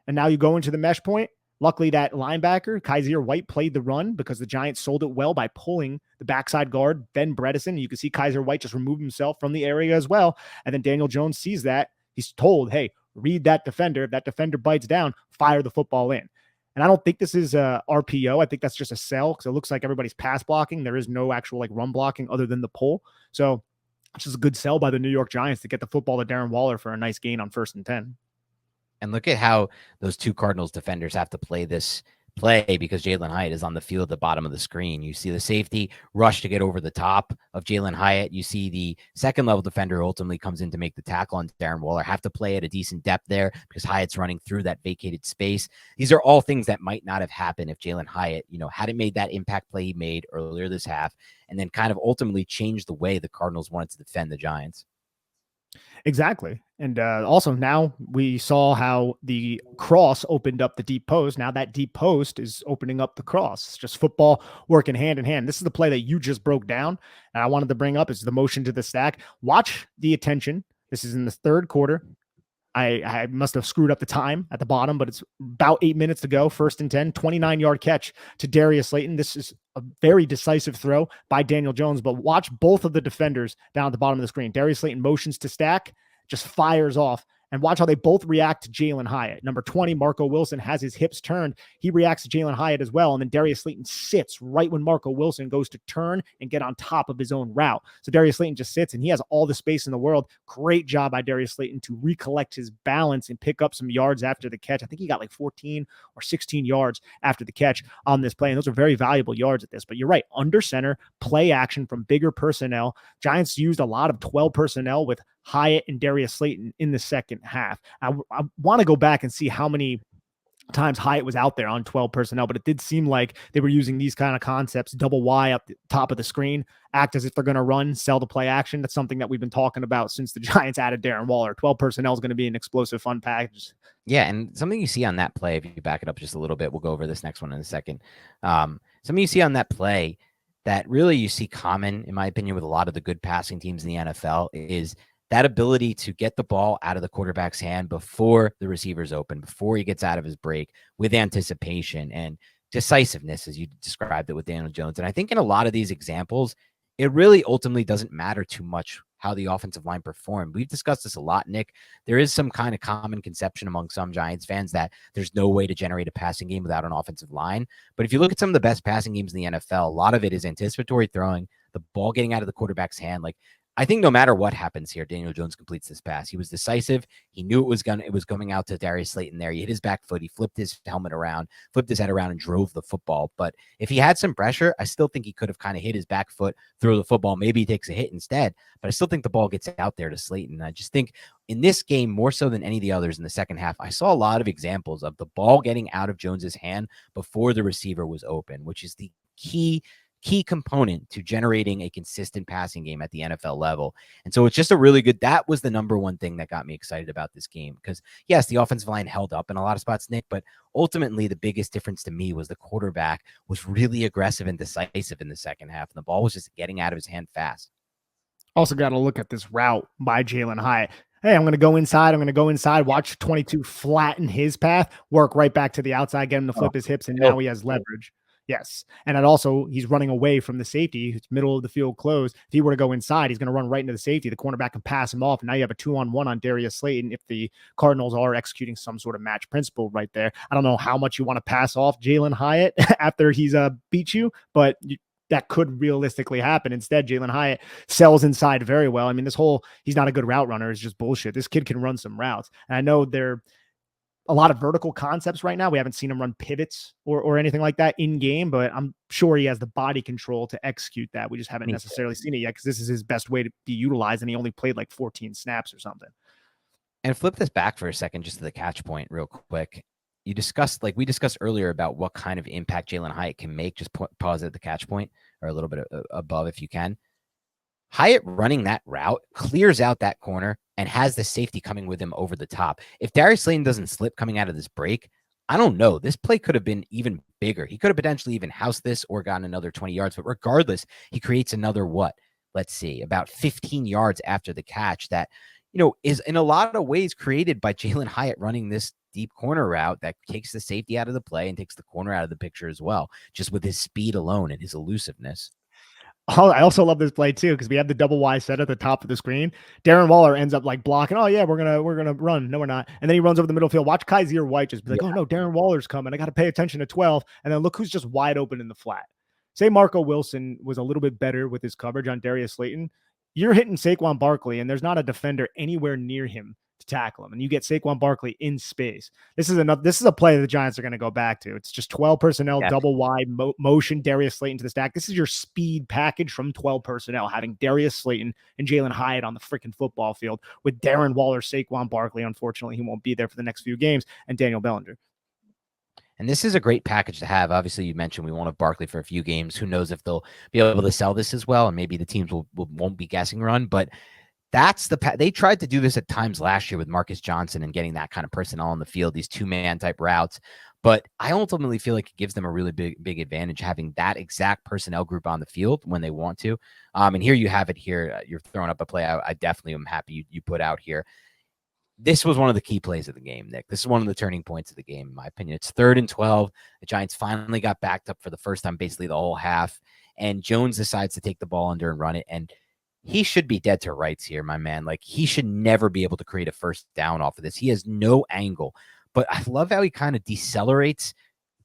And now you go into the mesh point. Luckily, that linebacker, Kaiser White, played the run because the Giants sold it well by pulling the backside guard, Ben Bredesen. You can see Kaiser White just remove himself from the area as well. And then Daniel Jones sees that. He's told, hey, read that defender. If that defender bites down, fire the football in. And I don't think this is a RPO. I think that's just a sell because it looks like everybody's pass blocking. There is no actual run blocking other than the pull. So it's just a good sell by the New York Giants to get the football to Darren Waller for a nice gain on 1st and 10. And look at how those two Cardinals defenders have to play this play because Jalen Hyatt is on the field at the bottom of the screen. You see the safety rush to get over the top of Jalen Hyatt. You see the second level defender ultimately comes in to make the tackle on Darren Waller, have to play at a decent depth there because Hyatt's running through that vacated space. These are all things that might not have happened if Jalen Hyatt, hadn't made that impact play he made earlier this half and then kind of ultimately changed the way the Cardinals wanted to defend the Giants. Exactly. And also now we saw how the cross opened up the deep post. Now that deep post is opening up the cross. It's just football working hand in hand. This is the play that you just broke down. And I wanted to bring up is the motion to the stack. Watch the attention. This is in the third quarter. I must have screwed up the time at the bottom, but it's about 8 minutes to go. 1st and 10, 29-yard catch to Darius Slayton. This is a very decisive throw by Daniel Jones, but watch both of the defenders down at the bottom of the screen. Darius Slayton motions to stack, just fires off. And watch how they both react to Jalen Hyatt. Number 20, Marco Wilson, has his hips turned. He reacts to Jalen Hyatt as well. And then Darius Slayton sits right when Marco Wilson goes to turn and get on top of his own route. So Darius Slayton just sits, and he has all the space in the world. Great job by Darius Slayton to recollect his balance and pick up some yards after the catch. I think he got 14 or 16 yards after the catch on this play. And those are very valuable yards at this. But you're right, under center, play action from bigger personnel. Giants used a lot of 12 personnel with Hyatt and Darius Slayton in the second half. I want to go back and see how many times Hyatt was out there on 12 personnel, but it did seem like they were using these kind of concepts, double Y up the top of the screen, act as if they're going to run, sell the play action. That's something that we've been talking about since the Giants added Darren Waller. 12 personnel is going to be an explosive fun package. Yeah, and something you see on that play, if you back it up just a little bit, we'll go over this next one in a second. Something you see on that play that really you see common, in my opinion, with a lot of the good passing teams in the NFL is that ability to get the ball out of the quarterback's hand before the receiver's open, before he gets out of his break, with anticipation and decisiveness, as you described it with Daniel Jones. And I think in a lot of these examples, it really ultimately doesn't matter too much how the offensive line performed. We've discussed this a lot, Nick. There is some kind of common conception among some Giants fans that there's no way to generate a passing game without an offensive line. But if you look at some of the best passing games in the NFL, a lot of it is anticipatory throwing, the ball getting out of the quarterback's hand. Like, I think no matter what happens here, Daniel Jones completes this pass. He was decisive. He knew it was coming out to Darius Slayton there. He hit his back foot. He flipped his helmet around, flipped his head around, and drove the football. But if he had some pressure, I still think he could have kind of hit his back foot, throw the football. Maybe he takes a hit instead. But I still think the ball gets out there to Slayton. I just think in this game, more so than any of the others in the second half, I saw a lot of examples of the ball getting out of Jones's hand before the receiver was open, which is the key component to generating a consistent passing game at the NFL level. And so it's just that was the number one thing that got me excited about this game, because yes, the offensive line held up in a lot of spots, Nick, but ultimately the biggest difference to me was the quarterback was really aggressive and decisive in the second half, and the ball was just getting out of his hand fast. Also got to look at this route by Jalin Hyatt. Hey, I'm going to go inside, watch 22 flatten his path, work right back to the outside, get him to flip his hips, and now he has leverage. Yes. And then also he's running away from the safety. It's middle of the field closed. If he were to go inside, he's going to run right into the safety. The cornerback can pass him off. And now you have a 2-on-1 on Darius Slayton if the Cardinals are executing some sort of match principle right there. I don't know how much you want to pass off Jalin Hyatt after he's beat you, but that could realistically happen. Instead, Jalin Hyatt sells inside very well. I mean, he's not a good route runner. It's just bullshit. This kid can run some routes. And I know they're a lot of vertical concepts right now. We haven't seen him run pivots or anything like that in game, but I'm sure he has the body control to execute that. We just haven't necessarily seen it yet, because this is his best way to be utilized, and he only played like 14 snaps or something. And flip this back for a second, just to the catch point real quick. We discussed earlier about what kind of impact Jalin Hyatt can make. Just pause at the catch point, or a little bit above if you can. Hyatt running that route clears out that corner and has the safety coming with him over the top. If Darius Slayton doesn't slip coming out of this break, I don't know. This play could have been even bigger. He could have potentially even housed this or gotten another 20 yards. But regardless, he creates another, about 15 yards after the catch that, is in a lot of ways created by Jalin Hyatt running this deep corner route that takes the safety out of the play and takes the corner out of the picture as well, just with his speed alone and his elusiveness. Oh, I also love this play too, because we have the double Y set at the top of the screen. Darren Waller ends up like blocking. Oh yeah, we're gonna run. No, we're not. And then he runs over the middle field. Watch Kaiser White just be like, oh no, Darren Waller's coming. I got to pay attention to 12. And then look who's just wide open in the flat. Say Marco Wilson was a little bit better with his coverage on Darius Slayton. You're hitting Saquon Barkley, and there's not a defender anywhere near him to tackle him, and you get Saquon Barkley in space. This is a play that the Giants are going to go back to. It's just 12 personnel, double wide motion, Darius Slayton to the stack. This is your speed package from 12 personnel, having Darius Slayton and Jalin Hyatt on the freaking football field with Darren Waller, Saquon Barkley. Unfortunately, he won't be there for the next few games, and Daniel Bellinger. And this is a great package to have. Obviously, you mentioned we won't have Barkley for a few games. Who knows if they'll be able to sell this as well, and maybe the teams won't be guessing run, but they tried to do this at times last year with Marcus Johnson and getting that kind of personnel on the field, these 2-man type routes. But I ultimately feel like it gives them a really big advantage having that exact personnel group on the field when they want to. And here you have it here. You're throwing up a play. I definitely am happy you put out here. This was one of the key plays of the game, Nick. This is one of the turning points of the game, in my opinion. It's 3rd and 12. The Giants finally got backed up for the first time, basically the whole half. And Jones decides to take the ball under and run it. And he should be dead to rights here, my man. Like, he should never be able to create a first down off of this. He has no angle. But I love how he kind of decelerates,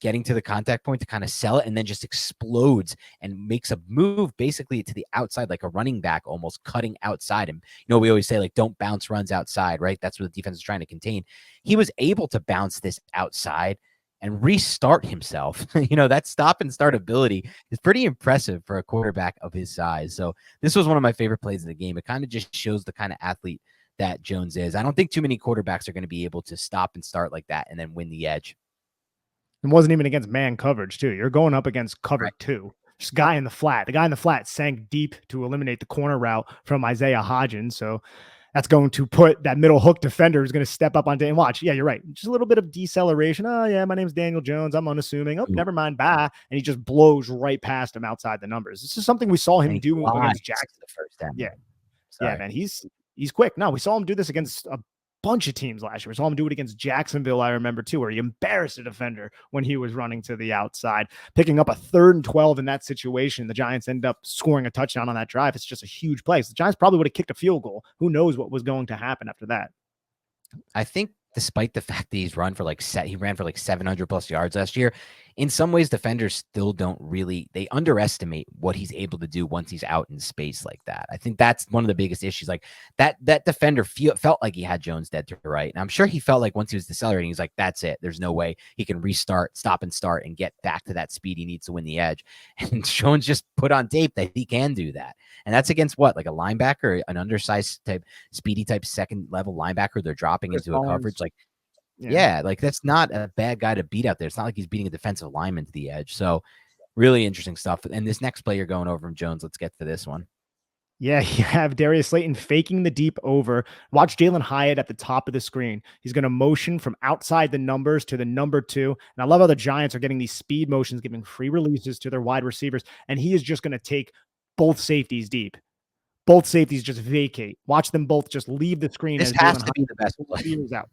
getting to the contact point to kind of sell it, and then just explodes and makes a move basically to the outside, like a running back, almost cutting outside him. We always say, like, don't bounce runs outside, right? That's what the defense is trying to contain. He was able to bounce this outside and restart himself. That stop and start ability is pretty impressive for a quarterback of his size. So this was one of my favorite plays of the game. It kind of just shows the kind of athlete that Jones is. I don't think too many quarterbacks are going to be able to stop and start like that and then win the edge. It wasn't even against man coverage too. You're going up against cover 2. Just guy in the flat. The guy in the flat sank deep to eliminate the corner route from Isaiah Hodgins. So that's going to put that middle hook defender who's going to step up on day and watch. Yeah, you're right. Just a little bit of deceleration. Oh yeah, my name's Daniel Jones. I'm unassuming. Oh, never mind. Bye. And he just blows right past him outside the numbers. This is something we saw him do against Jackson the first time. Yeah. Sorry. Yeah, man. He's quick. No, we saw him do this against bunch of teams last year. We saw him do it against Jacksonville, I remember too, where he embarrassed a defender when he was running to the outside, picking up a 3rd and 12 in that situation. The Giants end up scoring a touchdown on that drive. It's just a huge play. So the Giants probably would have kicked a field goal. Who knows what was going to happen after that? I think despite the fact that he ran for like 700 plus yards last year, in some ways defenders still don't really, they underestimate what he's able to do once he's out in space like that. I think that's one of the biggest issues. Like that defender felt like he had Jones dead to right. And I'm sure he felt like once he was decelerating, he's like, that's it. There's no way he can stop and start and get back to that speed he needs to win the edge. And Jones just put on tape that he can do that. And that's against what? Like a linebacker, an undersized type, speedy type second level linebacker they're dropping into a coverage. Like, yeah, like that's not a bad guy to beat out there. It's not like he's beating a defensive lineman to the edge. So really interesting stuff. And this next play you're going over from Jones, let's get to this one. Yeah, you have Darius Slayton faking the deep over. Watch Jalen Hyatt at the top of the screen. He's going to motion from outside the numbers to the number 2. And I love how the Giants are getting these speed motions, giving free releases to their wide receivers. And he is just going to take both safeties deep. Both safeties just vacate. Watch them both just leave the screen. This has to be the best play. Out.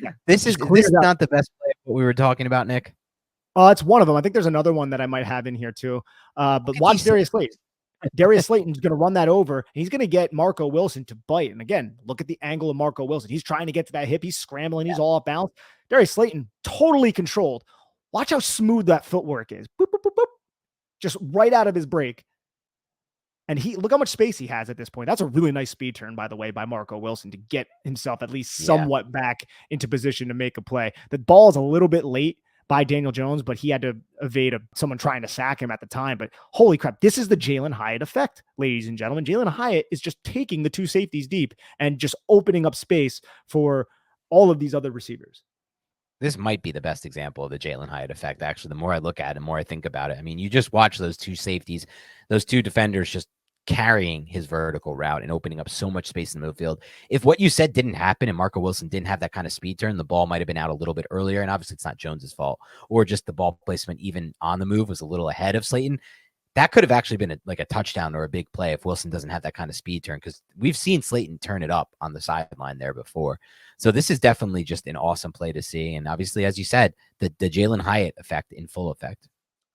Yeah. This is not the best play of what we were talking about, Nick. It's one of them. I think there's another one that I might have in here too. But watch Darius Slayton. Darius Slayton's going to run that over. And he's going to get Marco Wilson to bite. And again, look at the angle of Marco Wilson. He's trying to get to that hip. He's scrambling. He's all off balance. Darius Slayton, totally controlled. Watch how smooth that footwork is. Boop, boop, boop, boop. Just right out of his break. And look how much space he has at this point. That's a really nice speed turn, by the way, by Marco Wilson to get himself at least somewhat back into position to make a play. The ball is a little bit late by Daniel Jones, but he had to evade someone trying to sack him at the time. But holy crap, this is the Jalen Hyatt effect, ladies and gentlemen. Jalen Hyatt is just taking the 2 safeties deep and just opening up space for all of these other receivers. This might be the best example of the Jalen Hyatt effect. Actually, the more I look at it, the more I think about it. I mean, you just watch those 2 safeties, those 2 defenders just carrying his vertical route and opening up so much space in the midfield. If what you said didn't happen and Marco Wilson didn't have that kind of speed turn, the ball might have been out a little bit earlier. And obviously it's not Jones's fault, or just the ball placement, even on the move, was a little ahead of Slayton. That could have actually been like a touchdown or a big play if Wilson doesn't have that kind of speed turn, because we've seen Slayton turn it up on the sideline there before. So this is definitely just an awesome play to see. And obviously, as you said, the Jalen Hyatt effect in full effect.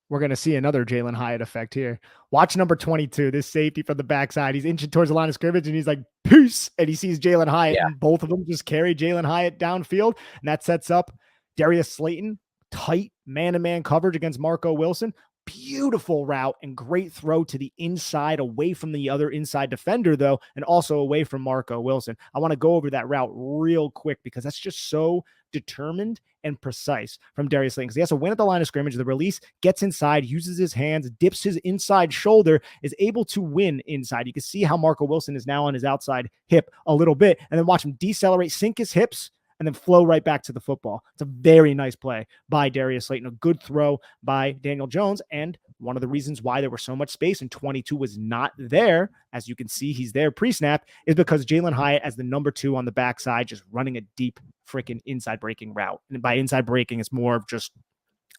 We're going to see another Jalen Hyatt effect here. Watch number 22, this safety from the backside. He's inching towards the line of scrimmage, and he's like, peace. And he sees Jalen Hyatt, and both of them just carry Jalen Hyatt downfield. And that sets up Darius Slayton, tight man-to-man coverage against Marco Wilson. Beautiful route and great throw to the inside, away from the other inside defender, though, and also away from Marco Wilson. I want to go over that route real quick because that's just so determined and precise from Darius Slayton, because he has to win at the line of scrimmage. The release, gets inside, uses his hands, dips his inside shoulder, is able to win inside. You can see how Marco Wilson is now on his outside hip a little bit, and then watch him decelerate, sink his hips, and then flow right back to the football. It's a very nice play by Darius Slayton, a good throw by Daniel Jones, and one of the reasons why there was so much space and 22 was not there, as you can see he's there pre-snap, is because Jalen Hyatt, as the number 2 on the backside, just running a deep freaking inside breaking route. And by inside breaking, it's more of just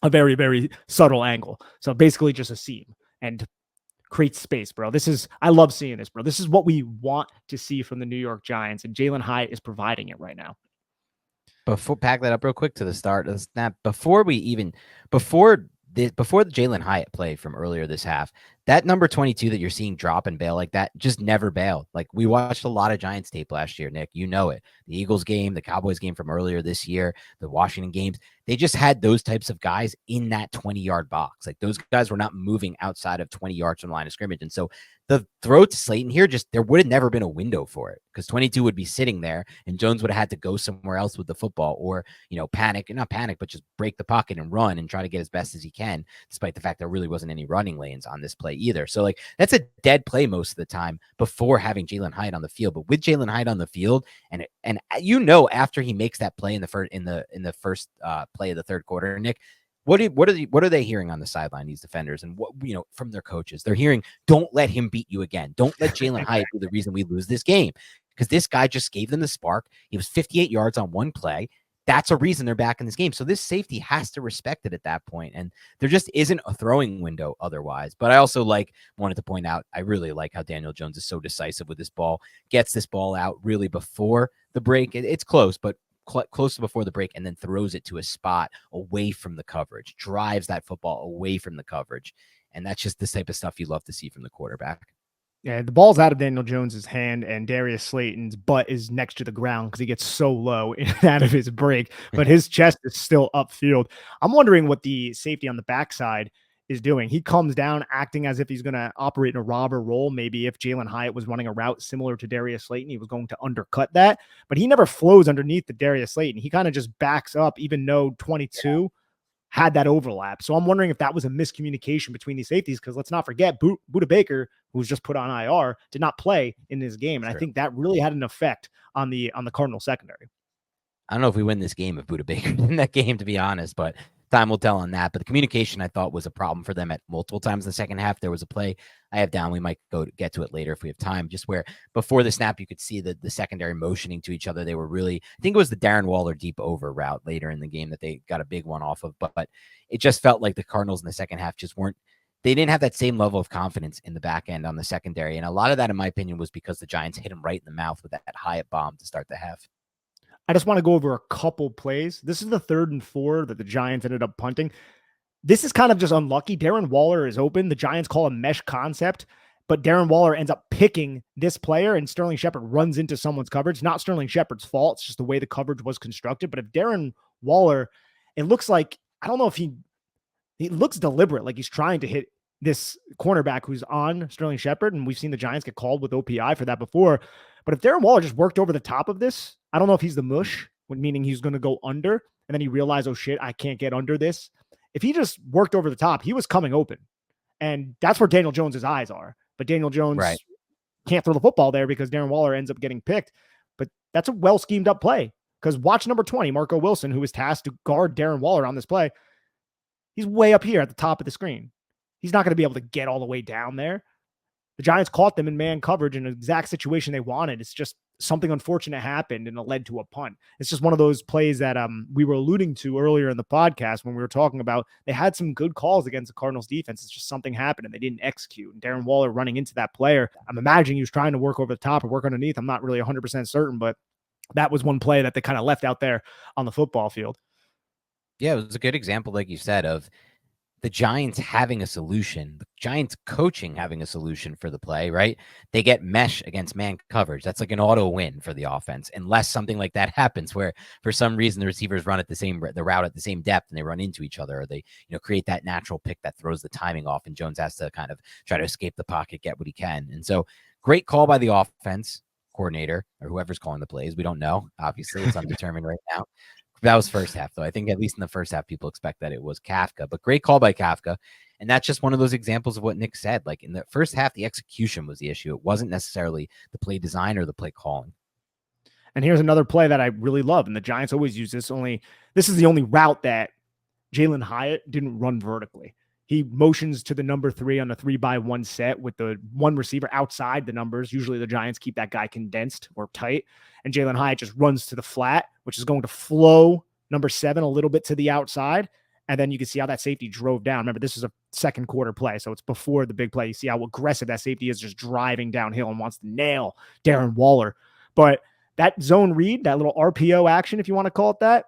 a very, very subtle angle. So basically just a seam and creates space, bro. I love seeing this, bro. This is what we want to see from the New York Giants, and Jalen Hyatt is providing it right now. Pack that up real quick to the start of the snap. Before the Jalen Hyatt play from earlier this half, that number 22 that you're seeing drop and bail like that just never bailed. Like, we watched a lot of Giants tape last year, Nick. You know it. The Eagles game, the Cowboys game from earlier this year, the Washington games. They just had those types of guys in that 20-yard box. Like, those guys were not moving outside of 20 yards from the line of scrimmage. And so the throw to Slayton here, there would have never been a window for it, because 22 would be sitting there and Jones would have had to go somewhere else with the football, or, not panic, but just break the pocket and run and try to get as best as he can, despite the fact there really wasn't any running lanes on this play either. So, like, that's a dead play most of the time before having Jalen Hyatt on the field. But with Jalen Hyatt on the field, and after he makes that play in the first play of the third quarter, Nick, what are they hearing on the sideline, these defenders, and what, from their coaches? They're hearing, don't let him beat you again. Don't let Jalen Hyatt be the reason we lose this game, because this guy just gave them the spark. He was 58 yards on one play. that's a reason they're back in this game. So this safety has to respect it at that point. And there just isn't a throwing window otherwise. But I also wanted to point out, I really like how Daniel Jones is so decisive with this ball, gets this ball out really before the break. It's close, but close to before the break, and then throws it to a spot away from the coverage, drives that football away from the coverage. And that's just the type of stuff you love to see from the quarterback. Yeah, the ball's out of Daniel Jones's hand, and Darius Slayton's butt is next to the ground because he gets so low in and out of his break, but his chest is still upfield. I'm wondering what the safety on the backside is doing. He comes down acting as if he's going to operate in a robber role. Maybe if Jalen Hyatt was running a route similar to Darius Slayton, he was going to undercut that, but he never flows underneath the Darius Slayton. He kind of just backs up, even though 22 had that overlap. So I'm wondering if that was a miscommunication between these safeties, because let's not forget Budda Baker, who was just put on IR, did not play in this game. And I think that really had an effect on the Cardinal secondary. I don't know if we win this game if Budda Baker in that game, to be honest, but time will tell on that. But the communication, I thought, was a problem for them at multiple times in the second half. There was a play I have down. We might get to it later if we have time, just where before the snap, you could see the secondary motioning to each other. They were really, I think it was the Darren Waller deep over route later in the game that they got a big one off of. But it just felt like the Cardinals in the second half just weren't, they didn't have that same level of confidence in the back end on the secondary. And a lot of that, in my opinion, was because the Giants hit him right in the mouth with that Hyatt bomb to start the half. I just want to go over a couple plays. This is the 3rd and 4 that the Giants ended up punting. This is kind of just unlucky. Darren Waller is open. The Giants call a mesh concept, but Darren Waller ends up picking this player, and Sterling Shepard runs into someone's coverage. Not Sterling Shepard's fault. It's just the way the coverage was constructed. But if Darren Waller, it looks like, I don't know if he looks deliberate, like he's trying to hit this cornerback who's on Sterling Shepard, and we've seen the Giants get called with OPI for that before. But if Darren Waller just worked over the top of this, I don't know if he's the mush, meaning he's going to go under, and then he realized, oh shit, I can't get under this. If he just worked over the top, he was coming open. And that's where Daniel Jones's eyes are. But Daniel Jones can't throw the football there because Darren Waller ends up getting picked. But that's a well schemed up play, because watch number 20, Marco Wilson, who was tasked to guard Darren Waller on this play. He's way up here at the top of the screen. He's not going to be able to get all the way down there. The Giants caught them in man coverage in an exact situation they wanted. It's just something unfortunate happened and it led to a punt. It's just one of those plays that we were alluding to earlier in the podcast when we were talking about they had some good calls against the Cardinals defense. It's just something happened and they didn't execute. And Darren Waller running into that player, I'm imagining he was trying to work over the top or work underneath. I'm not really 100% certain, but that was one play that they kind of left out there on the football field. Yeah, it was a good example, like you said, of the Giants having a solution, the Giants coaching having a solution for the play, right? They get mesh against man coverage. That's like an auto win for the offense, unless something like that happens where for some reason the receivers run at the route at the same depth and they run into each other, or they, create that natural pick that throws the timing off and Jones has to kind of try to escape the pocket, get what he can. And so great call by the offense coordinator or whoever's calling the plays. We don't know. Obviously, it's undetermined right now. That was first half, though. I think at least in the first half, people expect that it was Kafka, but great call by Kafka. And that's just one of those examples of what Nick said. Like in the first half, the execution was the issue. It wasn't necessarily the play design or the play calling. And here's another play that I really love. And the Giants always use this. This is the only route that Jalen Hyatt didn't run vertically. He motions to the number 3 on the 3-by-1 set with the one receiver outside the numbers. Usually the Giants keep that guy condensed or tight. And Jalen Hyatt just runs to the flat, which is going to flow number 7 a little bit to the outside. And then you can see how that safety drove down. Remember, this is a second quarter play, so it's before the big play. You see how aggressive that safety is, just driving downhill and wants to nail Darren Waller. But that zone read, that little RPO action, if you want to call it that,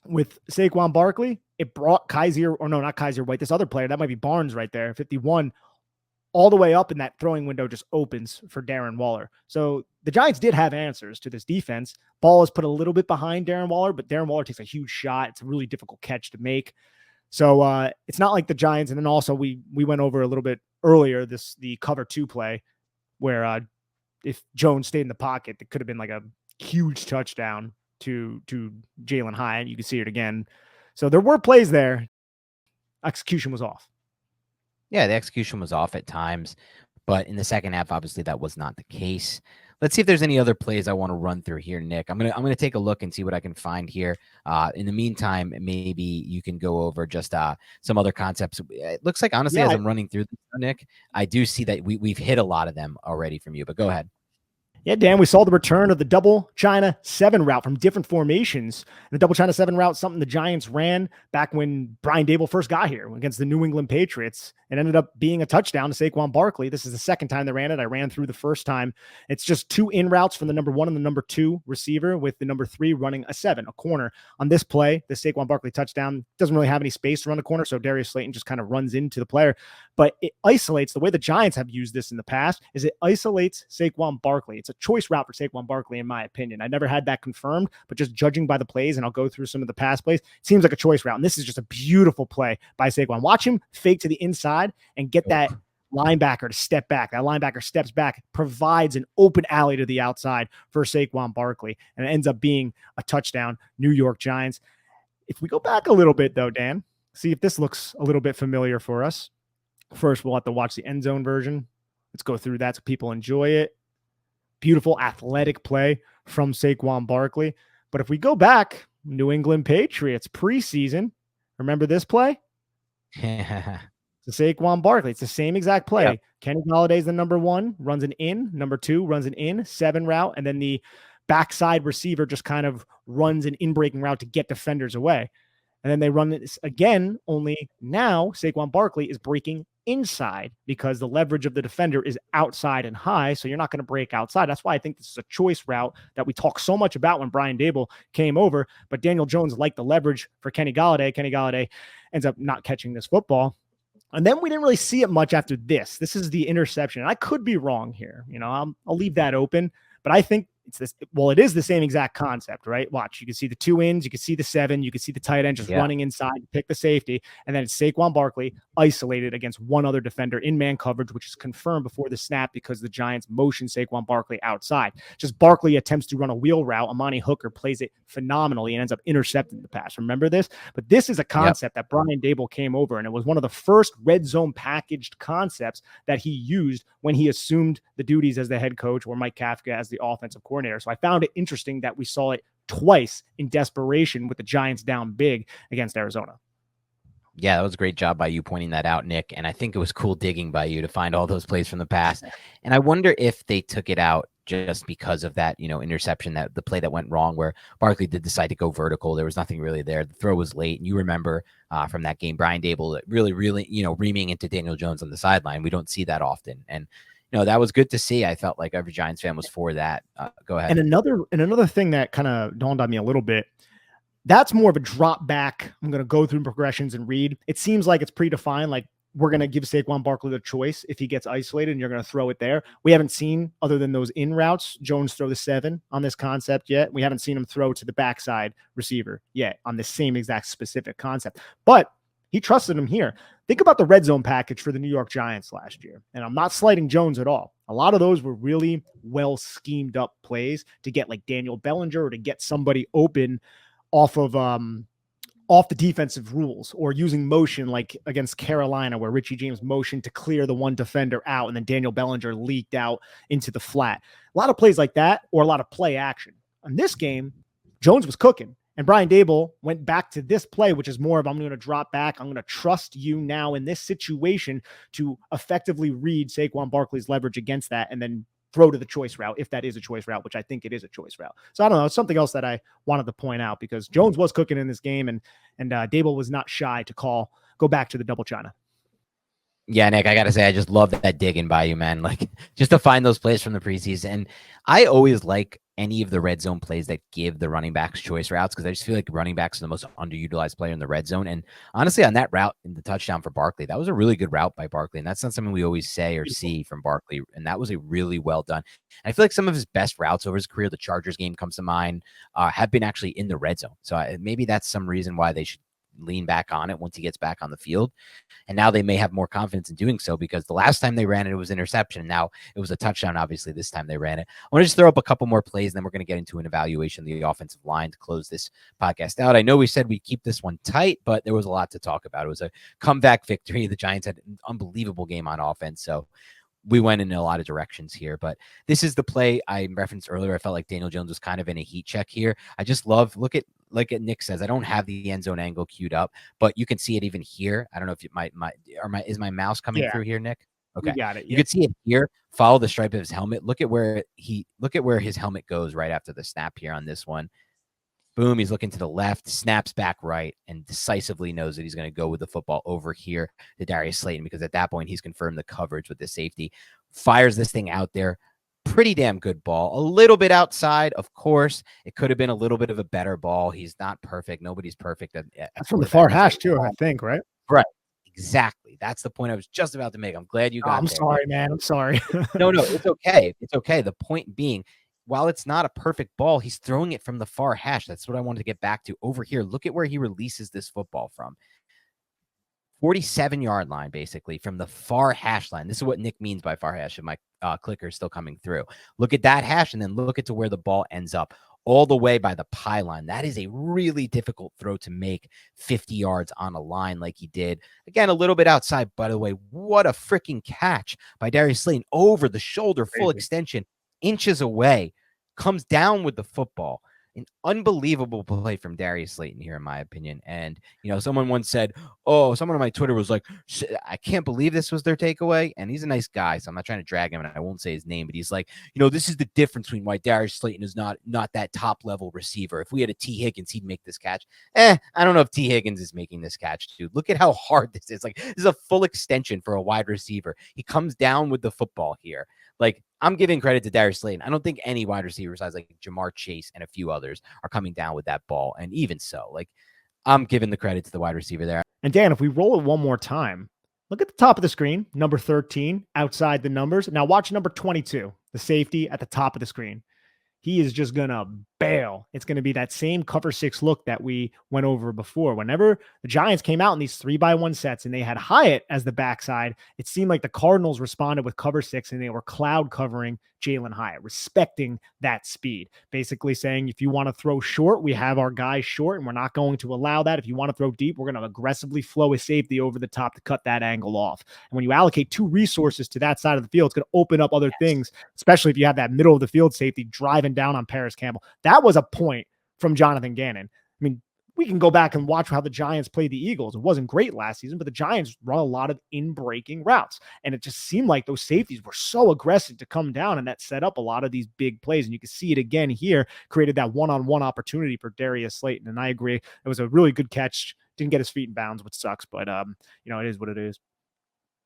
with Saquon Barkley, it brought not Kaiser White, this other player, that might be Barnes right there, 51, all the way up, and that throwing window just opens for Darren Waller. So the Giants did have answers to this defense. Ball is put a little bit behind Darren Waller, but Darren Waller takes a huge shot. It's a really difficult catch to make. So it's not like the Giants. And then also we went over a little bit earlier, the cover 2 play where if Jones stayed in the pocket, it could have been like a huge touchdown to Jalen Hyatt. You can see it again. So there were plays there. Execution was off. Yeah, the execution was off at times, but in the second half, obviously that was not the case. Let's see if there's any other plays I want to run through here, Nick. I'm gonna take a look and see what I can find here. In the meantime, maybe you can go over just some other concepts. It looks like honestly, as I'm running through this, Nick, I do see that we've hit a lot of them already from you. But go ahead. Yeah, Dan, we saw the return of the double China 7 route from different formations. And the double China 7 route, something the Giants ran back when Brian Dable first got here against the New England Patriots. It ended up being a touchdown to Saquon Barkley. This is the second time they ran it. I ran through the first time. It's just 2 in routes from the number 1 and the number 2 receiver, with the number 3 running a 7, a corner. On this play, the Saquon Barkley touchdown doesn't really have any space to run the corner, so Darius Slayton just kind of runs into the player. But it isolates, the way the Giants have used this in the past is it isolates Saquon Barkley. It's a choice route for Saquon Barkley, in my opinion. I never had that confirmed, but just judging by the plays, and I'll go through some of the pass plays, it seems like a choice route. And this is just a beautiful play by Saquon. Watch him fake to the inside and get that linebacker to step back. That linebacker steps back, provides an open alley to the outside for Saquon Barkley, and it ends up being a touchdown, New York Giants. If we go back a little bit, though, Dan, see if this looks a little bit familiar for us. First, we'll have to watch the end zone version. Let's go through that so people enjoy it. Beautiful athletic play from Saquon Barkley. But if we go back, New England Patriots preseason, remember this play? It's Saquon Barkley. It's the same exact play. Yep. Kenny Galladay's the number 1, runs an in. Number 2 runs an in, 7 route. And then the backside receiver just kind of runs an in-breaking route to get defenders away. And then they run this again, only now Saquon Barkley is breaking inside because the leverage of the defender is outside and high, so you're not going to break outside. That's why I think this is a choice route that we talk so much about when Brian Dable came over, but Daniel Jones liked the leverage for Kenny Galladay. Kenny Galladay ends up not catching this football. And then we didn't really see it much after this. This is the interception. And I could be wrong here. I'll leave that open, but I think it's this. Well, it is the same exact concept, right? Watch. You can see the 2 ins, you can see the 7, you can see the tight end just running inside to pick the safety. And then it's Saquon Barkley isolated against one other defender in man coverage, which is confirmed before the snap because the Giants motion Saquon Barkley outside. Just Barkley attempts to run a wheel route. Amani Hooker plays it phenomenally and ends up intercepting the pass. Remember this? But this is a concept that Brian Dable came over, and it was one of the first red zone packaged concepts that he used when he assumed the duties as the head coach, or Mike Kafka as the offensive coordinator. So I found it interesting that we saw it twice in desperation with the Giants down big against Arizona. Yeah, that was a great job by you pointing that out, Nick. And I think it was cool digging by you to find all those plays from the past. And I wonder if they took it out just because of that, interception, that the play that went wrong where Barkley did decide to go vertical. There was nothing really there. The throw was late. And you remember from that game, Brian Dable really, reaming into Daniel Jones on the sideline. We don't see that often. And that was good to see. I felt like every Giants fan was for that. Go ahead. And another thing that kind of dawned on me a little bit, that's more of a drop back. I'm going to go through progressions and read. It seems like it's predefined. Like, we're going to give Saquon Barkley the choice if he gets isolated and you're going to throw it there. We haven't seen, other than those in routes, Jones throw the 7 on this concept yet. We haven't seen him throw to the backside receiver yet on the same exact specific concept, but he trusted him here. Think about the red zone package for the New York Giants last year. And I'm not slighting Jones at all. A lot of those were really well schemed up plays to get like Daniel Bellinger or to get somebody open off the defensive rules, or using motion like against Carolina where Richie James motioned to clear the one defender out and then Daniel Bellinger leaked out into the flat. A lot of plays like that, or a lot of play action. In this game, Jones was cooking. And Brian Dable went back to this play, which is more of, I'm going to drop back. I'm going to trust you now in this situation to effectively read Saquon Barkley's leverage against that and then throw to the choice route, if that is a choice route, which I think it is a choice route. So I don't know. It's something else that I wanted to point out because Jones was cooking in this game, and Dable was not shy to go back to the double China. Yeah, Nick, I got to say, I just love that digging by you, man. Like, just to find those plays from the preseason. And I always like any of the red zone plays that give the running backs choice routes, because I just feel like running backs are the most underutilized player in the red zone. And honestly, on that route in the touchdown for Barkley, that was a really good route by Barkley. And that's not something we always say or see from Barkley. And that was a really well done. And I feel like some of his best routes over his career, the Chargers game comes to mind, have been actually in the red zone. So maybe that's some reason why they should lean back on it once he gets back on the field. And now they may have more confidence in doing so, because the last time they ran it, it was interception. And now it was a touchdown. Obviously, this time they ran it. I want to just throw up a couple more plays, and then we're going to get into an evaluation of the offensive line to close this podcast out. I know we said we'd keep this one tight, but there was a lot to talk about. It was a comeback victory. The Giants had an unbelievable game on offense. So we went in a lot of directions here, but this is the play I referenced earlier. I felt like Daniel Jones was kind of in a heat check here. I just love, like Nick says, I don't have the end zone angle queued up, but you can see it even here. I don't know if it is my mouse coming through here, Nick? We Okay. got it. You Yep. could see it here. Follow the stripe of his helmet. Look at where his helmet goes right after the snap here on this one. Boom, he's looking to the left, snaps back right, and decisively knows that he's going to go with the football over here to Darius Slayton, because at that point he's confirmed the coverage with the safety. Fires this thing out there. Pretty damn good ball. A little bit outside, of course. It could have been a little bit of a better ball. He's not perfect. Nobody's perfect. That's from the far hash too, I think, right? Right. Exactly. That's the point I was just about to make. I'm glad you got I'm there. sorry, man. I'm sorry. No, it's okay. It's okay. The point being, while it's not a perfect ball, he's throwing it from the far hash. That's what I wanted to get back to. Over here, look at where he releases this football from. 47-yard line, basically, from the far hash line. This is what Nick means by far hash, if my clicker is still coming through. Look at that hash, and then look at to where the ball ends up, all the way by the pylon. That is a really difficult throw to make 50 yards on a line like he did. Again, a little bit outside, by the way. What a freaking catch by Darius Slayton over the shoulder, full extension, inches away, comes down with the football. An unbelievable play from Darius Slayton here, in my opinion. And, someone once said, someone on my Twitter was like, I can't believe this was their takeaway. And he's a nice guy, so I'm not trying to drag him, and I won't say his name, but he's like, this is the difference between why Darius Slayton is not that top level receiver. If we had a T. Higgins, he'd make this catch. I don't know if T. Higgins is making this catch, dude. Look at how hard this is. Like, this is a full extension for a wide receiver. He comes down with the football here. Like, I'm giving credit to Darius Slayton. I don't think any wide receiver besides like Jamar Chase and a few others are coming down with that ball. And even so, like, I'm giving the credit to the wide receiver there. And Dan, if we roll it one more time, look at the top of the screen, number 13 outside the numbers. Now watch number 22, the safety at the top of the screen. He is just going to bail. It's going to be that same cover 6 look that we went over before. Whenever the Giants came out in these 3-by-1 sets and they had Hyatt as the backside, it seemed like the Cardinals responded with cover 6 and they were cloud covering Jalen Hyatt, respecting that speed, basically saying, if you want to throw short, we have our guys short and we're not going to allow that. If you want to throw deep, we're going to aggressively flow a safety over the top to cut that angle off. And when you allocate 2 resources to that side of the field, it's going to open up other things, especially if you have that middle of the field safety driving down on Paris Campbell. That was a point from Jonathan Gannon. I mean, we can go back and watch how the Giants played the Eagles. It wasn't great last season, but the Giants run a lot of in-breaking routes. And it just seemed like those safeties were so aggressive to come down, and that set up a lot of these big plays. And you can see it again here, created that one-on-one opportunity for Darius Slayton. And I agree. It was a really good catch. Didn't get his feet in bounds, which sucks, but it is what it is.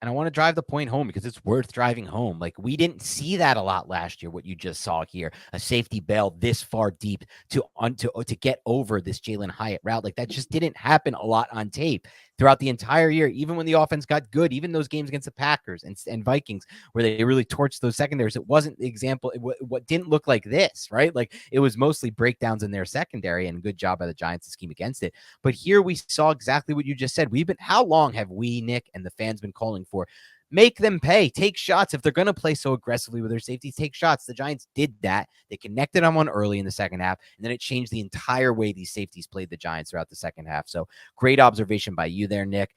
And I want to drive the point home because it's worth driving home. Like, we didn't see that a lot last year, what you just saw here, a safety bail this far deep to get over this Jalen Hyatt route. Like, that just didn't happen a lot on tape throughout the entire year, even when the offense got good, even those games against the Packers and Vikings where they really torched those secondaries. It wasn't the example. What didn't look like this, right? Like, it was mostly breakdowns in their secondary, and good job by the Giants to scheme against it. But here we saw exactly what you just said. How long have we, Nick, and the fans been calling for? Make them pay, take shots. If they're going to play so aggressively with their safeties, take shots. The Giants did that. They connected on one early in the second half, and then it changed the entire way these safeties played the Giants throughout the second half. So great observation by you there, Nick.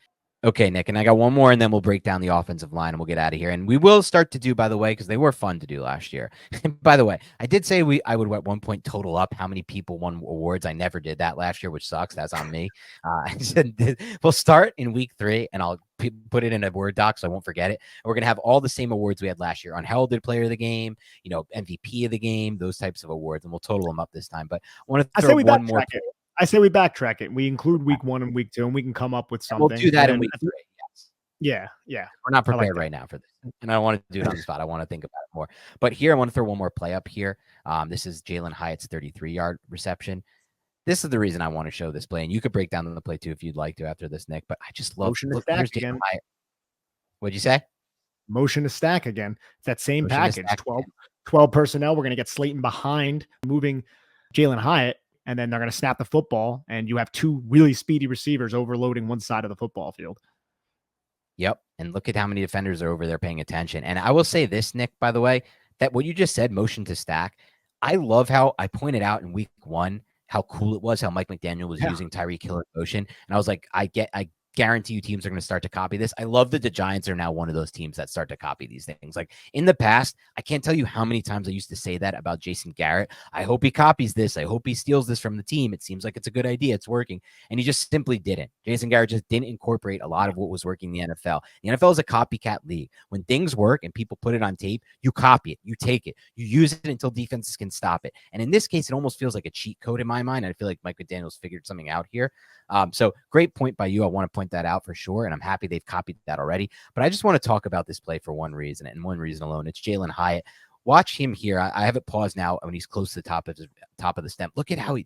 Okay, Nick, and I got one more, and then we'll break down the offensive line, and we'll get out of here. And we will start to do, by the way, because they were fun to do last year. By the way, I did say I would at one point total up how many people won awards. I never did that last year, which sucks. That's on me. I said we'll start in week 3, and I'll put it in a Word doc so I won't forget it. And we're going to have all the same awards we had last year: unheralded player of the game, MVP of the game, those types of awards, and we'll total them up this time. But I want to throw one more. I say we backtrack it. We include week 1 and week 2, and we can come up with something. We'll do that in week 3. Yes. Yeah. We're not prepared right now for this, and I don't want to do it on the spot. I want to think about it more. But here, I want to throw one more play up here. This is Jalen Hyatt's 33-yard reception. This is the reason I want to show this play, and you could break down the play too if you'd like to after this, Nick. But I just love. Motion to stack again. What'd you say? Motion to stack again. It's that same package. 12 personnel. We're going to get Slayton behind, moving Jalen Hyatt. And then they're going to snap the football, and you have 2 really speedy receivers overloading one side of the football field. Yep. And look at how many defenders are over there paying attention. And I will say this, Nick, by the way, that what you just said, motion to stack, I love how I pointed out in week 1 how cool it was how Mike McDaniel was using Tyreek Hill in motion. And I was like, I guarantee you teams are going to start to copy this. I love that the Giants are now one of those teams that start to copy these things. Like in the past, I can't tell you how many times I used to say that about Jason Garrett. I hope he copies this. I hope he steals this from the team. It seems like it's a good idea. It's working. And he just simply didn't. Jason Garrett just didn't incorporate a lot of what was working in the NFL. The NFL is a copycat league. When things work and people put it on tape, you copy it, you take it, you use it until defenses can stop it. And in this case, it almost feels like a cheat code in my mind. I feel like Mike McDaniel's figured something out here. So great point by you. I want to point that out for sure. And I'm happy they've copied that already. But I just want to talk about this play for one reason and one reason alone. It's Jalin Hyatt. Watch him here. I have it paused now when he's close to the top of the stem. Look at how I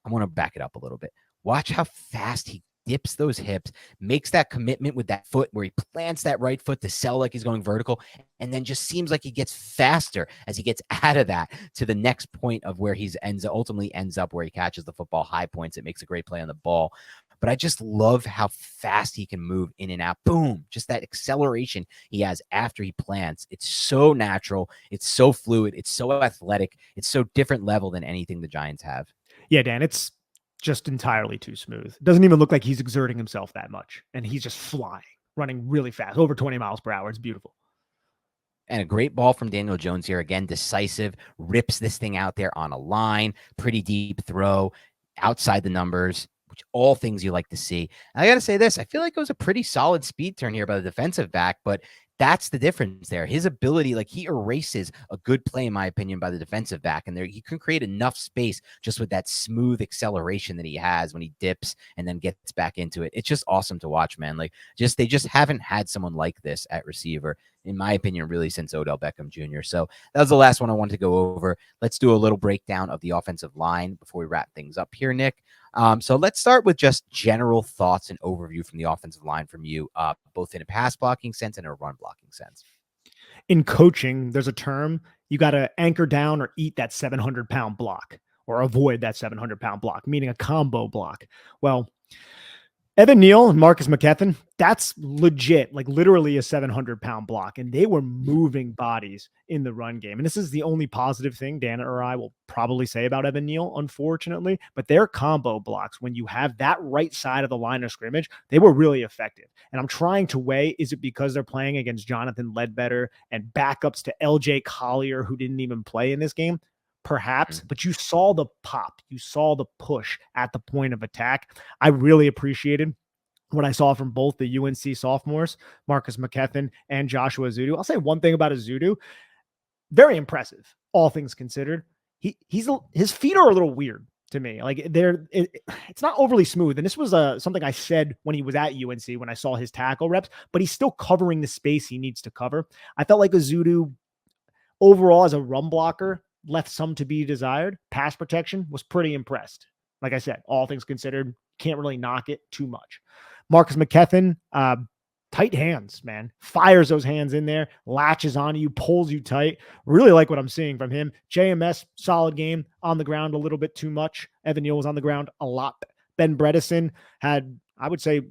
want to back it up a little bit. Watch how fast he dips those hips, makes that commitment with that foot where he plants that right foot to sell like he's going vertical, and then just seems like he gets faster as he gets out of that to the next point of where he ultimately ends up where he catches the football, high points. It makes a great play on the ball. But I just love how fast he can move in and out. Boom. Just that acceleration he has after he plants. It's so natural. It's so fluid. It's so athletic. It's so different level than anything the Giants have. Yeah, Dan, it's just entirely too smooth. It doesn't even look like he's exerting himself that much. And he's just flying, running really fast, over 20 miles per hour. It's beautiful. And a great ball from Daniel Jones here. Again, decisive, rips this thing out there on a line, pretty deep throw, outside the numbers, which all things you like to see. And I got to say this, I feel like it was a pretty solid speed turn here by the defensive back, but that's the difference there. His ability, like he erases a good play, in my opinion, by the defensive back. And there he can create enough space just with that smooth acceleration that he has when he dips and then gets back into it. It's just awesome to watch, man. Like they just haven't had someone like this at receiver, in my opinion, really since Odell Beckham Jr. So that was the last one I wanted to go over. Let's do a little breakdown of the offensive line before we wrap things up here, Nick. So let's start with just general thoughts and overview from the offensive line from you, both in a pass blocking sense and a run blocking sense. In coaching, there's a term, you got to anchor down or eat that 700-pound block or avoid that 700-pound block, meaning a combo block. Well, Evan Neal and Marcus McKethan, that's legit, like literally a 700-pound block. And they were moving bodies in the run game. And this is the only positive thing Dan or I will probably say about Evan Neal, unfortunately. But their combo blocks, when you have that right side of the line of scrimmage, they were really effective. And I'm trying to weigh, is it because they're playing against Jonathan Ledbetter and backups to LJ Collier, who didn't even play in this game? Perhaps, but you saw the pop, you saw the push at the point of attack. I really appreciated what I saw from both the UNC sophomores, Marcus McKethan and Joshua Ezeudu. I'll say one thing about Ezeudu, very impressive, all things considered. His feet are a little weird to me. Like it's not overly smooth. And this was something I said when he was at UNC when I saw his tackle reps, but he's still covering the space he needs to cover. I felt like Ezeudu overall as a run blocker left some to be desired. Pass protection was pretty impressed. Like I said, all things considered, can't really knock it too much. Marcus McKethan, tight hands, man. Fires those hands in there, latches on you, pulls you tight. Really like what I'm seeing from him. JMS, solid game, on the ground a little bit too much. Evan Neal was on the ground a lot. Ben Bredesen had, I would say,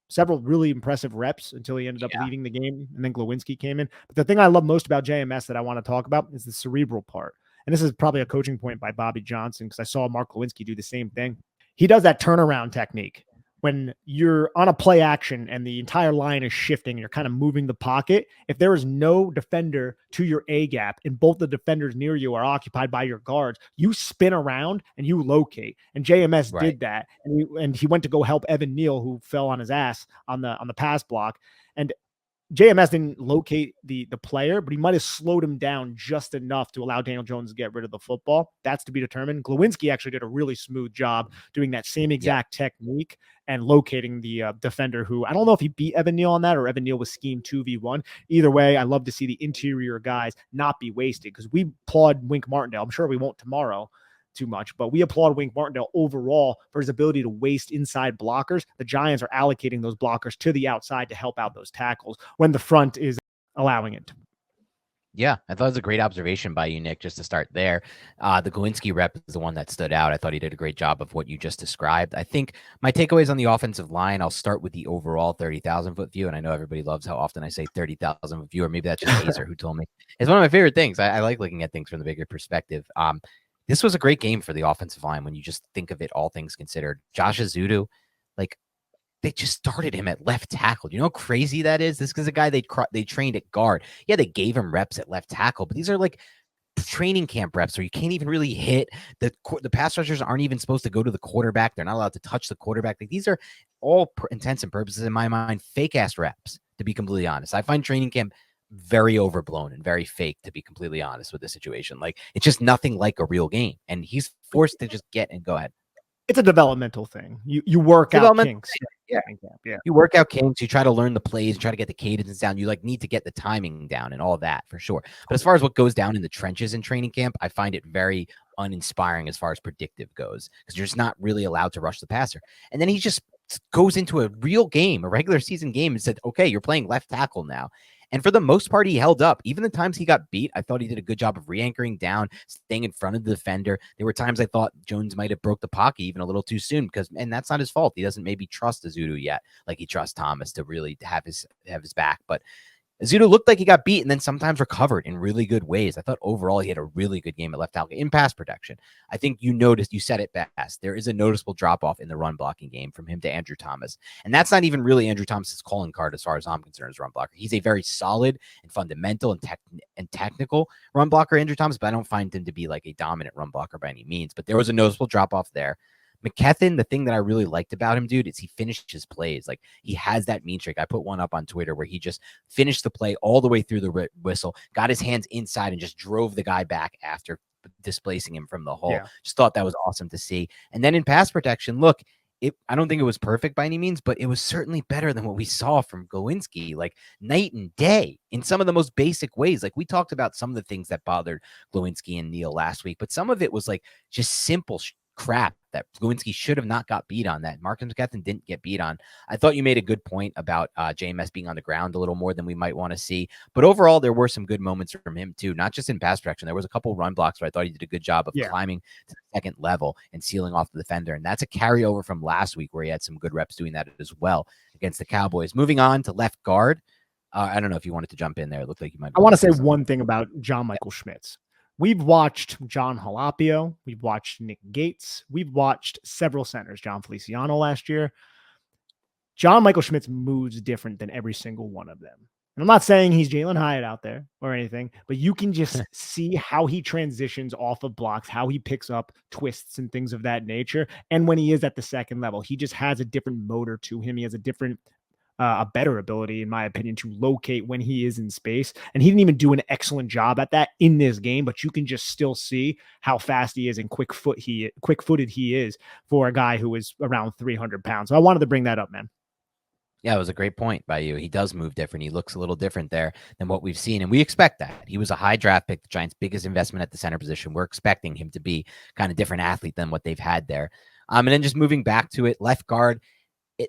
several really impressive reps until he ended up leaving the game, and then Glowinski came in. But the thing I love most about JMS that I want to talk about is the cerebral part. And this is probably a coaching point by Bobby Johnson, because I saw Mark Glowinski do the same thing. He does that turnaround technique. When you're on a play action and the entire line is shifting and you're kind of moving the pocket, if there is no defender to your A gap and both the defenders near you are occupied by your guards, you spin around and you locate. And JMS did that. And he went to go help Evan Neal, who fell on his ass on the pass block. And JMS didn't locate the player, but he might have slowed him down just enough to allow Daniel Jones to get rid of the football. That's to be determined. Glowinski actually did a really smooth job doing that same exact technique and locating the defender, who I don't know if he beat Evan Neal on that or Evan Neal was scheme 2v1. Either way, I love to see the interior guys not be wasted, because we applaud Wink Martindale. I'm sure we won't tomorrow too much, but we applaud Wink Martindale overall for his ability to waste inside blockers. The Giants are allocating those blockers to the outside to help out those tackles when the front is allowing it. Yeah, I thought it was a great observation by you, Nick, just to start there. The Glowinski rep is the one that stood out. I thought he did a great job of what you just described. I think my takeaways on the offensive line, I'll start with the overall 30,000-foot view. And I know everybody loves how often I say 30,000-foot view, or maybe that's just Acer who told me. It's one of my favorite things. I like looking at things from the bigger perspective. This was a great game for the offensive line when you just think of it, all things considered. Josh Ezeudu, like, they just started him at left tackle. You know how crazy that is? This is a guy they trained at guard. Yeah, they gave him reps at left tackle, but these are like training camp reps where you can't even really hit the pass rushers aren't even supposed to go to the quarterback. They're not allowed to touch the quarterback. Like, these are all intents and purposes in my mind fake ass reps, to be completely honest. I find training camp very overblown and very fake, to be completely honest with the situation. Like, it's just nothing like a real game, and he's forced to just get and go ahead. It's a developmental thing. You work out kinks. Yeah. You work out kinks. You try to learn the plays, try to get the cadence down. You like need to get the timing down and all that for sure. But as far as what goes down in the trenches in training camp, I find it very uninspiring as far as predictive goes, because you're just not really allowed to rush the passer. And then he just goes into a real game, a regular season game, and said, okay, you're playing left tackle now. And for the most part, he held up. Even the times he got beat, I thought he did a good job of re-anchoring down, staying in front of the defender. There were times I thought Jones might have broke the pocket even a little too soon, and that's not his fault. He doesn't maybe trust Ezeudu yet, like he trusts Thomas to really have his back. But Ezeudu looked like he got beat and then sometimes recovered in really good ways. I thought overall he had a really good game at left tackle in pass protection. I think you noticed, you said it best, there is a noticeable drop-off in the run blocking game from him to Andrew Thomas. And that's not even really Andrew Thomas's calling card as far as I'm concerned as run blocker. He's a very solid and fundamental and technical run blocker, Andrew Thomas, but I don't find him to be like a dominant run blocker by any means. But there was a noticeable drop-off there. McKethan, the thing that I really liked about him, dude, is he finished his plays. Like, he has that mean streak. I put one up on Twitter where he just finished the play all the way through the whistle, got his hands inside, and just drove the guy back after displacing him from the hole. Yeah. Just thought that was awesome to see. And then in pass protection, look, I don't think it was perfect by any means, but it was certainly better than what we saw from Glowinski, like night and day in some of the most basic ways. Like, we talked about some of the things that bothered Glowinski and Neal last week, but some of it was like just simple crap that Glowinski should have not got beat on, that Marcus McKethan didn't get beat on. I thought you made a good point about JMS being on the ground a little more than we might want to see. But overall, there were some good moments from him too, not just in pass protection. There was a couple run blocks where I thought he did a good job of climbing to the second level and sealing off the defender. And that's a carryover from last week where he had some good reps doing that as well against the Cowboys. Moving on to left guard. I don't know if you wanted to jump in there. It looked like you might. I want to say one thing about John Michael Schmitz. We've watched John Halapio. We've watched Nick Gates. We've watched several centers, John Feliciano last year. John Michael Schmitz moves different than every single one of them. And I'm not saying he's Jalen Hyatt out there or anything, but you can just see how he transitions off of blocks, how he picks up twists and things of that nature. And when he is at the second level, he just has a different motor to him. He has a better ability, in my opinion, to locate when he is in space. And he didn't even do an excellent job at that in this game, but you can just still see how fast he is and quick-footed he is for a guy who is around 300 pounds. So I wanted to bring that up, man. Yeah, it was a great point by you. He does move different. He looks a little different there than what we've seen. And we expect that. He was a high draft pick, the Giants' biggest investment at the center position. We're expecting him to be kind of different athlete than what they've had there. And then just moving back to it, left guard,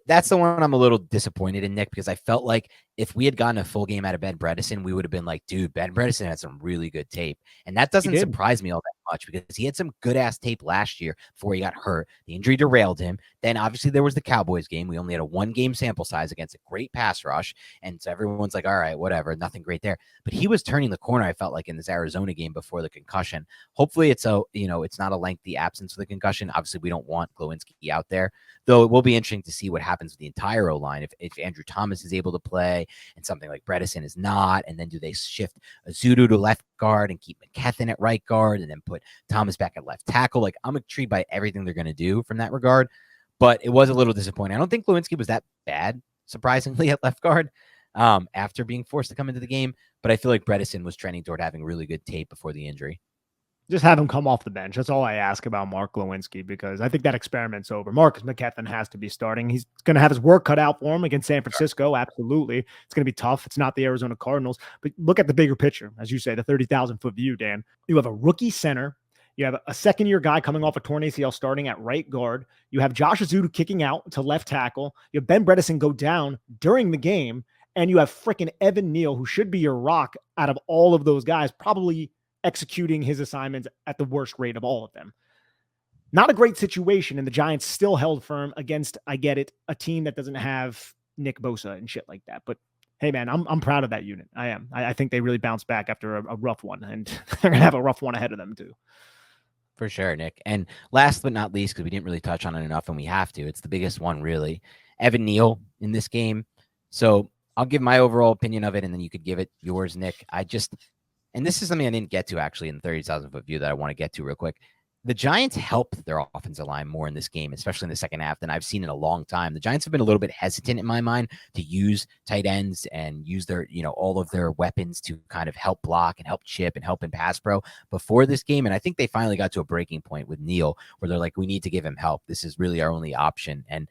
that's the one I'm a little disappointed in, Nick, because I felt like if we had gotten a full game out of Ben Bredeson, we would have been like, dude, Ben Bredeson had some really good tape. And that doesn't surprise me all that much, because he had some good-ass tape last year before he got hurt. The injury derailed him. Then, obviously, there was the Cowboys game. We only had a one-game sample size against a great pass rush. And so everyone's like, all right, whatever, nothing great there. But he was turning the corner, I felt like, in this Arizona game before the concussion. Hopefully, it's not a lengthy absence for the concussion. Obviously, we don't want Glowinski out there, though it will be interesting to see what happens with the entire O-line. If Andrew Thomas is able to play and something like Bredeson is not, and then do they shift Ezeudu to left guard and keep McKethan at right guard and then put Thomas back at left tackle? Like, I'm intrigued by everything they're going to do from that regard, but it was a little disappointing. I don't think Glowinski was that bad, surprisingly, at left guard after being forced to come into the game, but I feel like Bredeson was trending toward having really good tape before the injury. Just have him come off the bench. That's all I ask about Mark Glowinski, because I think that experiment's over. Marcus McKethan has to be starting. He's going to have his work cut out for him against San Francisco. Absolutely. It's going to be tough. It's not the Arizona Cardinals. But look at the bigger picture. As you say, the 30,000-foot view, Dan. You have a rookie center. You have a second-year guy coming off a torn ACL starting at right guard. You have Josh Ezeudu kicking out to left tackle. You have Ben Bredeson go down during the game. And you have freaking Evan Neal, who should be your rock out of all of those guys, probably executing his assignments at the worst rate of all of them. Not a great situation, and the Giants still held firm against, I get it, a team that doesn't have Nick Bosa and shit like that. But hey, man, I'm proud of that unit. I am. I think they really bounced back after a rough one, and they're going to have a rough one ahead of them too. For sure, Nick. And last but not least, because we didn't really touch on it enough, and we have to, it's the biggest one, really. Evan Neal in this game. So I'll give my overall opinion of it, and then you could give it yours, Nick. And this is something I didn't get to actually in the 30,000 foot view that I want to get to real quick. The Giants helped their offensive line more in this game, especially in the second half, than I've seen in a long time. The Giants have been a little bit hesitant in my mind to use tight ends and use their, all of their weapons to kind of help block and help chip and help in pass pro before this game. And I think they finally got to a breaking point with Neal where they're like, we need to give him help. This is really our only option. And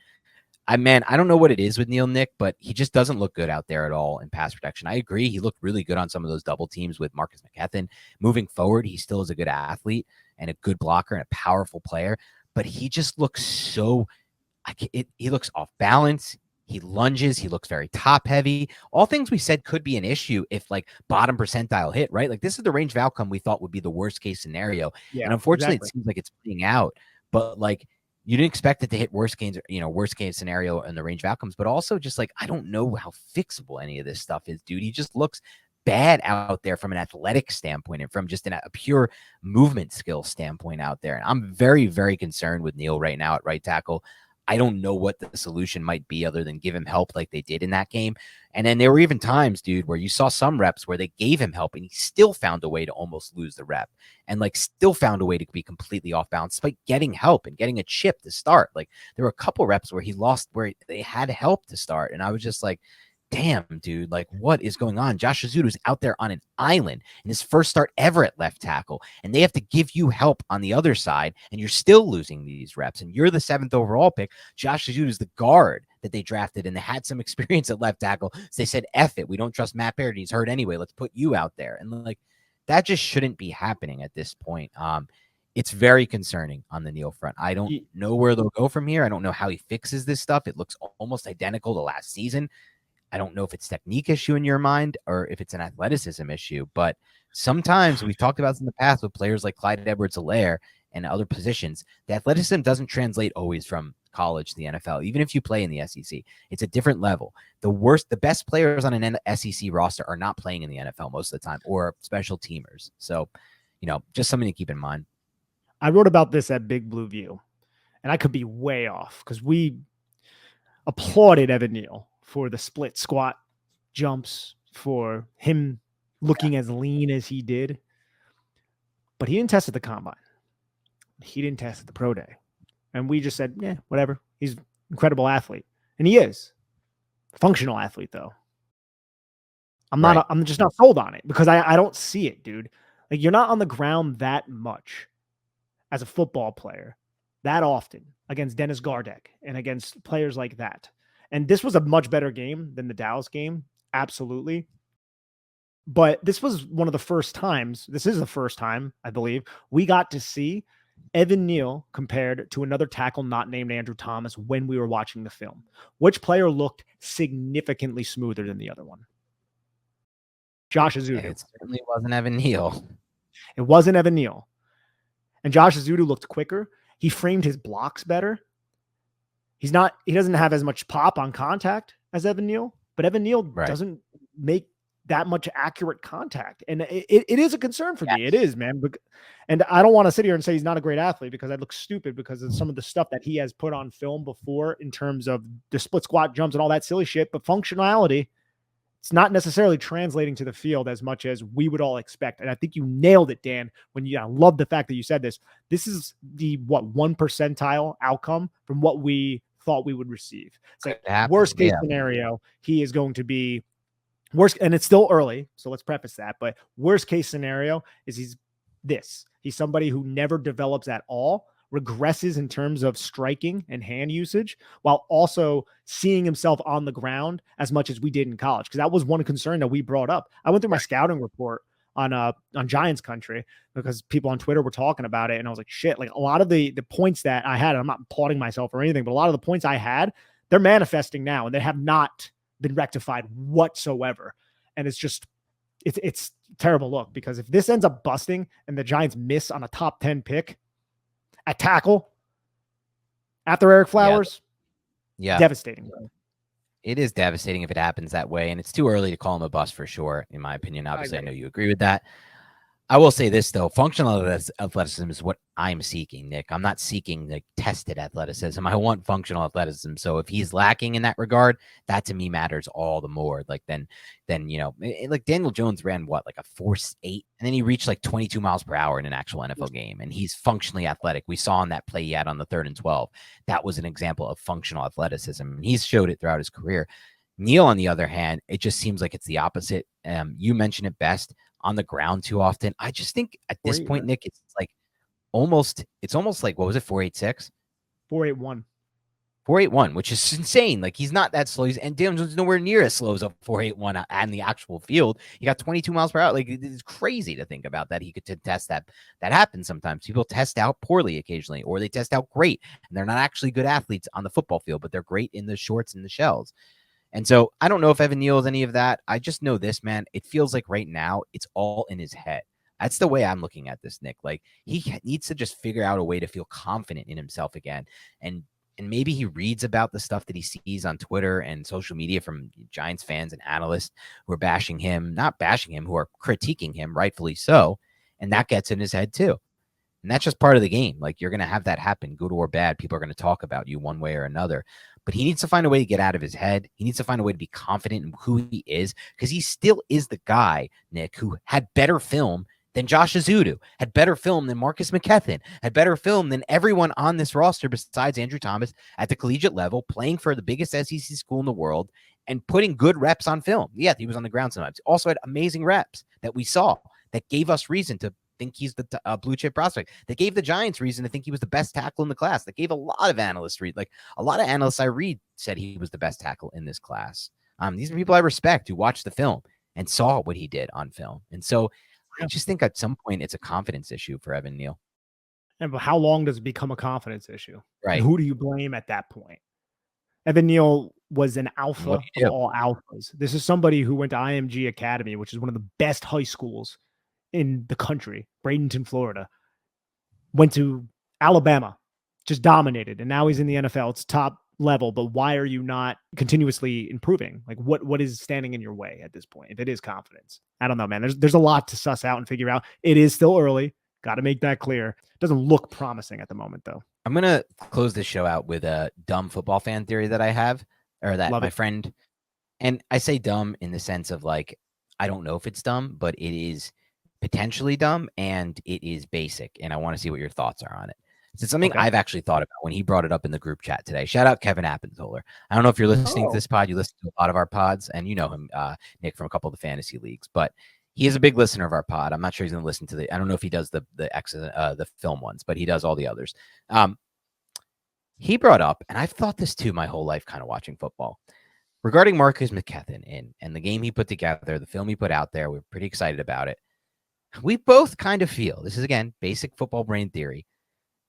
I don't know what it is with Neal, Nick, but he just doesn't look good out there at all in pass protection. I agree. He looked really good on some of those double teams with Marcus McKethan. Moving forward, he still is a good athlete and a good blocker and a powerful player, but he just looks he looks off balance. He lunges. He looks very top heavy. All things we said could be an issue if like bottom percentile hit, right? Like this is the range of outcome we thought would be the worst case scenario. Yeah, and unfortunately, It seems like it's playing out, but like, you didn't expect it to hit worst case scenario in the range of outcomes, but also just like, I don't know how fixable any of this stuff is, dude. He just looks bad out there from an athletic standpoint and from just a pure movement skill standpoint out there. And I'm very, very concerned with Neal right now at right tackle. I don't know what the solution might be other than give him help like they did in that game. And then there were even times, dude, where you saw some reps where they gave him help and he still found a way to almost lose the rep and like still found a way to be completely off balance despite getting help and getting a chip to start. Like there were a couple reps where he lost where they had help to start. And I was just like, damn, dude, like what is going on? Josh Azudu's out there on an island in his first start ever at left tackle, and they have to give you help on the other side, and you're still losing these reps, and you're the 7th overall pick. Josh Azudu's the guard that they drafted, and they had some experience at left tackle. So they said, F it, we don't trust Matt Baird. He's hurt anyway. Let's put you out there. And like, that just shouldn't be happening at this point. It's very concerning on the Neal front. I don't know where they'll go from here. I don't know how he fixes this stuff. It looks almost identical to last season. I don't know if it's technique issue in your mind or if it's an athleticism issue, but sometimes we've talked about this in the past with players like Clyde Edwards-Helaire and other positions. The athleticism doesn't translate always from college to the NFL. Even if you play in the SEC, it's a different level. The best players on an SEC roster are not playing in the NFL most of the time or special teamers. So, just something to keep in mind. I wrote about this at Big Blue View, and I could be way off because we applauded Evan Neal for the split squat jumps, for him looking as lean as he did. But he didn't test at the combine. He didn't test at the pro day. And we just said, yeah, whatever. He's an incredible athlete. And he is. Functional athlete, though. I'm just not sold on it because I don't see it, dude. Like, you're not on the ground that much as a football player that often against Dennis Gardeck and against players like that. And this was a much better game than the Dallas game. Absolutely. But this was one of the first times, this is the first time, I believe, we got to see Evan Neal compared to another tackle not named Andrew Thomas when we were watching the film. Which player looked significantly smoother than the other one? Josh Azudu. It certainly wasn't Evan Neal. It wasn't Evan Neal. And Josh Azudu looked quicker. He framed his blocks better. He doesn't have as much pop on contact as Evan Neal, but Evan Neal doesn't make that much accurate contact. And it is a concern for me. It is, man. And I don't want to sit here and say he's not a great athlete because I'd look stupid because of some of the stuff that he has put on film before in terms of the split squat jumps and all that silly shit. But functionality, it's not necessarily translating to the field as much as we would all expect. And I think you nailed it, Dan, I love the fact that you said this. This is the 1 percentile outcome from what we thought we would receive. It's like worst case scenario, he is going to be worst, and it's still early, so let's preface that, but worst case scenario is he's somebody who never develops at all, regresses in terms of striking and hand usage, while also seeing himself on the ground as much as we did in college. Because that was one concern that we brought up. I went through my scouting report on Giants country because people on Twitter were talking about it. And I was like, shit, like a lot of the points that I had, I'm not applauding myself or anything, but a lot of the points I had, they're manifesting now and they have not been rectified whatsoever. And it's a terrible look because if this ends up busting and the Giants miss on a top 10 pick at tackle after Eric Flowers, devastating. It is devastating if it happens that way, and it's too early to call him a bust for sure, in my opinion. Obviously, I know you agree with that. I will say this though, functional athleticism is what I'm seeking, Nick. I'm not seeking like tested athleticism. I want functional athleticism. So if he's lacking in that regard, that to me matters all the more. Like then like Daniel Jones ran what, like a 4.8, and then he reached like 22 miles per hour in an actual NFL game, and he's functionally athletic. We saw in that play he had on the 3rd and 12. That was an example of functional athleticism, and he's showed it throughout his career. Neil, on the other hand, it just seems like it's the opposite. You mentioned it best, on the ground too often. I just think at this point, Nick, it's almost like, what was it, 4.86? 4.81. 4.81, which is insane. Like, he's not that slow. And Daniel's nowhere near as slow as a 4.81 on the actual field. He got 22 miles per hour. Like, it's crazy to think about that. He could test that. That happens sometimes. People test out poorly occasionally, or they test out great, and they're not actually good athletes on the football field, but they're great in the shorts and the shells. And so I don't know if Evan Neal is any of that. I just know this, man. It feels like right now it's all in his head. That's the way I'm looking at this, Nick. Like, he needs to just figure out a way to feel confident in himself again. And maybe he reads about the stuff that he sees on Twitter and social media from Giants fans and analysts who are not bashing him, who are critiquing him, rightfully so. And that gets in his head too. And that's just part of the game. Like, you're going to have that happen, good or bad. People are going to talk about you one way or another. But he needs to find a way to get out of his head. He needs to find a way to be confident in who he is, because he still is the guy, Nick, who had better film than Josh Azudu, had better film than Marcus McKethan, had better film than everyone on this roster besides Andrew Thomas at the collegiate level, playing for the biggest SEC school in the world and putting good reps on film. Yeah, he was on the ground sometimes. Also had amazing reps that we saw that gave us reason to think he's the blue chip prospect, that gave the Giants reason to think he was the best tackle in the class, that gave a lot of analysts a lot of analysts I read said he was the best tackle in this class. These are people I respect who watched the film and saw what he did on film. And so I just think at some point it's a confidence issue for Evan Neal. And how long does it become a confidence issue? Right. And who do you blame at that point? Evan Neal was an alpha of all alphas. This is somebody who went to IMG Academy, which is one of the best high schools in the country, Bradenton, Florida. Went to Alabama, just dominated, and now he's in the NFL. It's top level, but why are you not continuously improving? Like, what is standing in your way at this point? If it is confidence, I don't know, man. There's a lot to suss out and figure out. It is still early. Got to make that clear. Doesn't look promising at the moment, though. I'm gonna close this show out with a dumb football fan theory that I have, or that my friend, and I say dumb in the sense of like, I don't know if it's dumb, but it is potentially dumb and it is basic, and I want to see what your thoughts are on it. It's something I've actually thought about when he brought it up in the group chat today. Shout out Kevin Appenzoller. I don't know if you're listening to this pod. You listen to a lot of our pods, and you know him, Nick, from a couple of the fantasy leagues, but he is a big listener of our pod. I'm not sure he's going to listen to I don't know if he does the film ones, but he does all the others. He brought up, and I've thought this too my whole life kind of watching football, regarding Marcus McKethan and the game he put together, the film he put out there. We're pretty excited about it. We both kind of feel, this is again, basic football brain theory,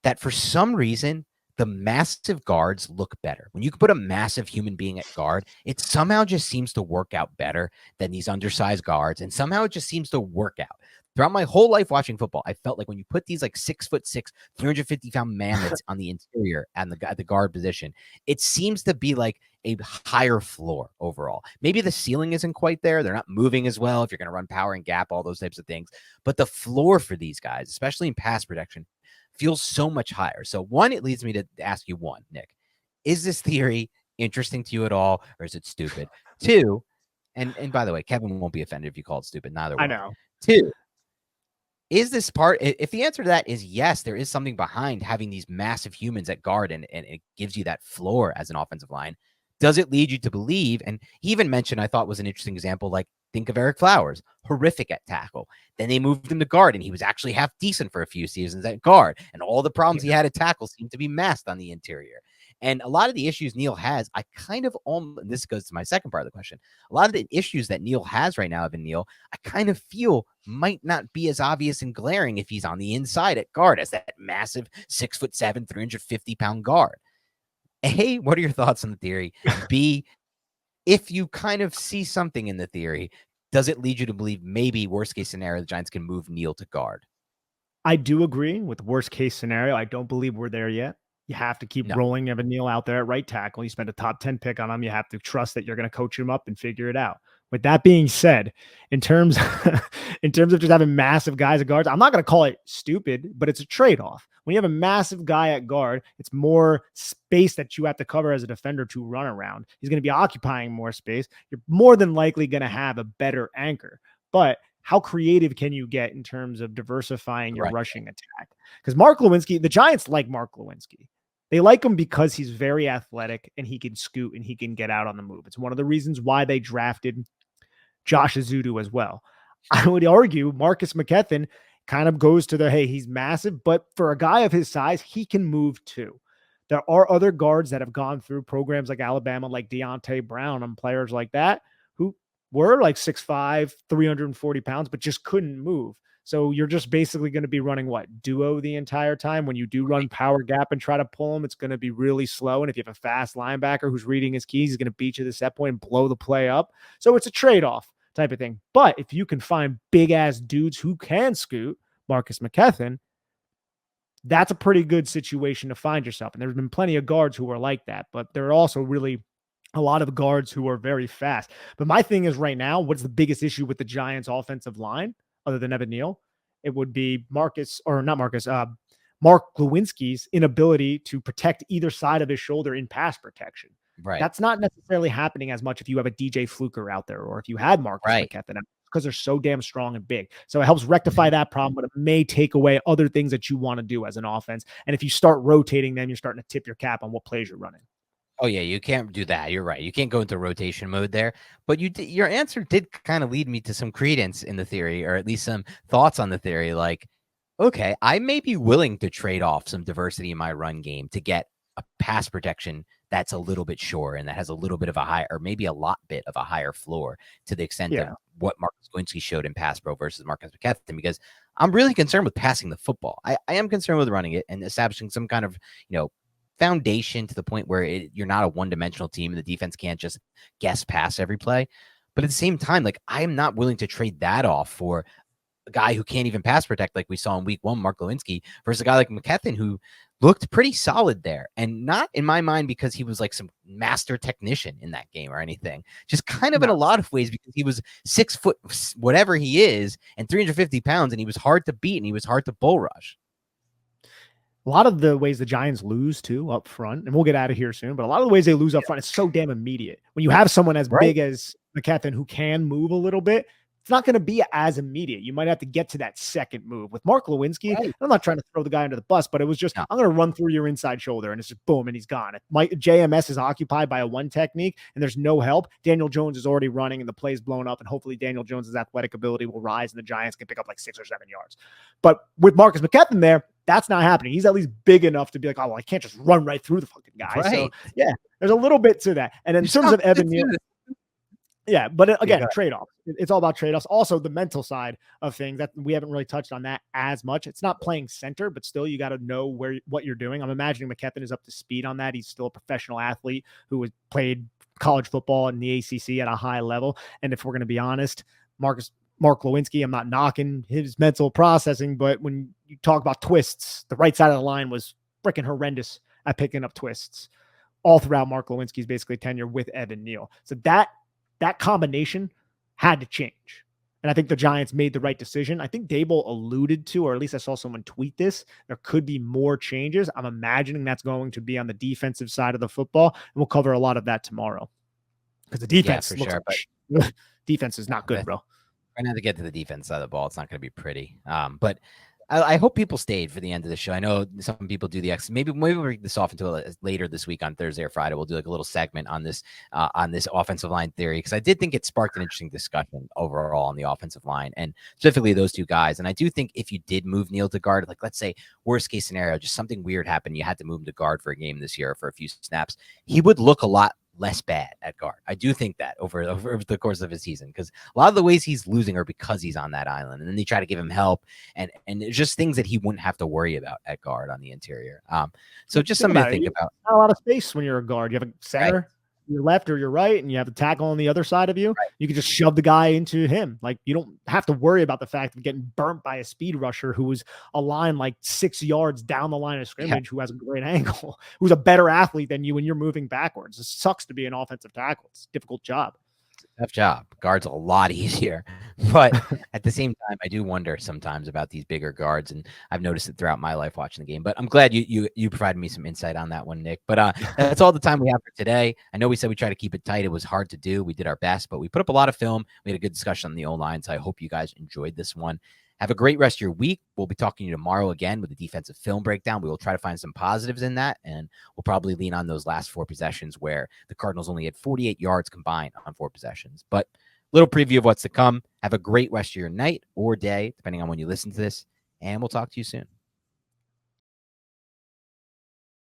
that for some reason, the massive guards look better. When you can put a massive human being at guard, it somehow just seems to work out better than these undersized guards. And somehow it just seems to work out. Throughout my whole life watching football, I felt like when you put these like 6'6", 350-pound man that's on the interior and at the guard position, it seems to be like a higher floor overall. Maybe the ceiling isn't quite there. They're not moving as well if you're going to run power and gap, all those types of things. But the floor for these guys, especially in pass protection, feels so much higher. So one, it leads me to ask you one, Nick, is this theory interesting to you at all, or is it stupid? Two, and by the way, Kevin won't be offended if you call it stupid. Neither will I. Know. Two, is this part, if the answer to that is yes, there is something behind having these massive humans at guard and it gives you that floor as an offensive line, does it lead you to believe, and he even mentioned, I thought was an interesting example, like think of Eric Flowers, horrific at tackle. Then they moved him to guard, and he was actually half decent for a few seasons at guard, and all the problems he had at tackle seemed to be masked on the interior. And a lot of the issues Neal has, I kind of and this goes to my second part of the question. A lot of the issues that Neal has right now, Evan Neal, I kind of feel might not be as obvious and glaring if he's on the inside at guard as that massive 6'7", 350-pound guard. A, what are your thoughts on the theory? B, if you kind of see something in the theory, does it lead you to believe maybe worst case scenario, the Giants can move Neal to guard? I do agree with worst case scenario. I don't believe we're there yet. You have to keep rolling Evan Neal out there at right tackle. You spend a top 10 pick on him. You have to trust that you're going to coach him up and figure it out. With that being said, in terms in terms of just having massive guys at guards, I'm not going to call it stupid, but it's a trade-off. When you have a massive guy at guard, it's more space that you have to cover as a defender to run around. He's going to be occupying more space. You're more than likely going to have a better anchor. But how creative can you get in terms of diversifying your rushing attack? Because Mark Lewinsky, the Giants like Mark Lewinsky. They like him because he's very athletic and he can scoot and he can get out on the move. It's one of the reasons why they drafted Josh Azudu as well. I would argue Marcus McKethan kind of goes to the, hey, he's massive, but for a guy of his size, he can move too. There are other guards that have gone through programs like Alabama, like Deontay Brown and players like that who were like 6'5", 340 pounds, but just couldn't move. So you're just basically going to be running duo the entire time. When you do run power gap and try to pull him, it's going to be really slow. And if you have a fast linebacker who's reading his keys, he's going to beat you to the set point and blow the play up. So it's a trade-off type of thing. But if you can find big ass dudes who can scoot, Marcus McKethan, that's a pretty good situation to find yourself. And there's been plenty of guards who are like that, but there are also really a lot of guards who are very fast. But my thing is right now, what's the biggest issue with the Giants offensive line other than Evan Neal? It would be Mark Lewinsky's inability to protect either side of his shoulder in pass protection. Right. That's not necessarily happening as much if you have a DJ Fluker out there or if you had Marcus McKethan, because they're so damn strong and big. So it helps rectify that problem, but it may take away other things that you want to do as an offense. And if you start rotating them, you're starting to tip your cap on what plays you're running. Oh, yeah, you can't do that. You're right. You can't go into rotation mode there. But your answer did kind of lead me to some credence in the theory, or at least some thoughts on the theory. Like, okay, I may be willing to trade off some diversity in my run game to get a pass protection that's a little bit sure and that has a little bit of a higher, or maybe a lot bit of a higher floor to the extent of what Marcus Lewinsky showed in pass pro versus Marcus McKethan, because I'm really concerned with passing the football. I am concerned with running it and establishing some kind of, foundation to the point where you're not a one-dimensional team and the defense can't just guess pass every play. But at the same time, like, I am not willing to trade that off for a guy who can't even pass protect like we saw in week 1, Mark Lewinsky, versus a guy like McKethan who looked pretty solid there. And not in my mind because he was like some master technician in that game or anything. Just kind of in a lot of ways because he was 6 foot, whatever he is, and 350 pounds, and he was hard to beat and he was hard to bull rush. A lot of the ways the Giants lose too up front, and we'll get out of here soon, but a lot of the ways they lose up front, it's so damn immediate. When you have someone as big as McKethan who can move a little bit, it's not going to be as immediate. You might have to get to that second move. With Mark Lewinsky, I'm not trying to throw the guy under the bus, but it was just, I'm going to run through your inside shoulder, and it's just boom, and he's gone. JMS is occupied by a one technique, and there's no help. Daniel Jones is already running, and the play's blown up, and hopefully Daniel Jones's athletic ability will rise, and the Giants can pick up like 6 or 7 yards. But with Marcus McKethan there, that's not happening. He's at least big enough to be like, oh, well, I can't just run right through the fucking guy. So, yeah, there's a little bit to that. And in terms of Evan Neal, yeah, but again, trade-offs. It's all about trade-offs. Also, the mental side of things that we haven't really touched on that as much. It's not playing center, but still you got to know what you're doing. I'm imagining McKethan is up to speed on that. He's still a professional athlete who has played college football in the ACC at a high level. And if we're going to be honest, Mark Lewinsky, I'm not knocking his mental processing, but when you talk about twists, the right side of the line was freaking horrendous at picking up twists all throughout Mark Lewinsky's basically tenure with Evan Neal. So that combination had to change. And I think the Giants made the right decision. I think Dable alluded to, or at least I saw someone tweet this, there could be more changes. I'm imagining that's going to be on the defensive side of the football. And we'll cover a lot of that tomorrow. Because the defense defense is not good, bro. We're going to get to the defense side of the ball. It's not going to be pretty. But I hope people stayed for the end of the show. I know some people do the maybe we'll bring this off until later this week on Thursday or Friday. We'll do like a little segment on this offensive line theory, because I did think it sparked an interesting discussion overall on the offensive line and specifically those two guys. And I do think if you did move Neal to guard, like let's say worst case scenario, just something weird happened, you had to move him to guard for a game this year for a few snaps, he would look a lot less bad at guard. I do think that over the course of his season, because a lot of the ways he's losing are because he's on that island, and then they try to give him help, and it's just things that he wouldn't have to worry about at guard on the interior. So just something to think about. Not a lot of space when you're a guard. You have a center, your left or your right, and you have the tackle on the other side of you. You can just shove the guy into him. Like, you don't have to worry about the fact of getting burnt by a speed rusher who was a line like 6 yards down the line of scrimmage, who has a great angle, who's a better athlete than you when you're moving backwards. It sucks to be an offensive tackle. It's a difficult job. tough job. Guard's a lot easier. But at the same time, I do wonder sometimes about these bigger guards, and I've noticed it throughout my life watching the game. But I'm glad you provided me some insight on that one, Nick. But that's all the time we have for today. I know we said we try to keep it tight. It was hard to do. We did our best, but we put up a lot of film. We had a good discussion on the O-line, so I hope you guys enjoyed this one. Have a great rest of your week. We'll be talking to you tomorrow again with a defensive film breakdown. We will try to find some positives in that, and we'll probably lean on those last 4 possessions where the Cardinals only had 48 yards combined on 4 possessions. But little preview of what's to come. Have a great rest of your night or day, depending on when you listen to this, and we'll talk to you soon.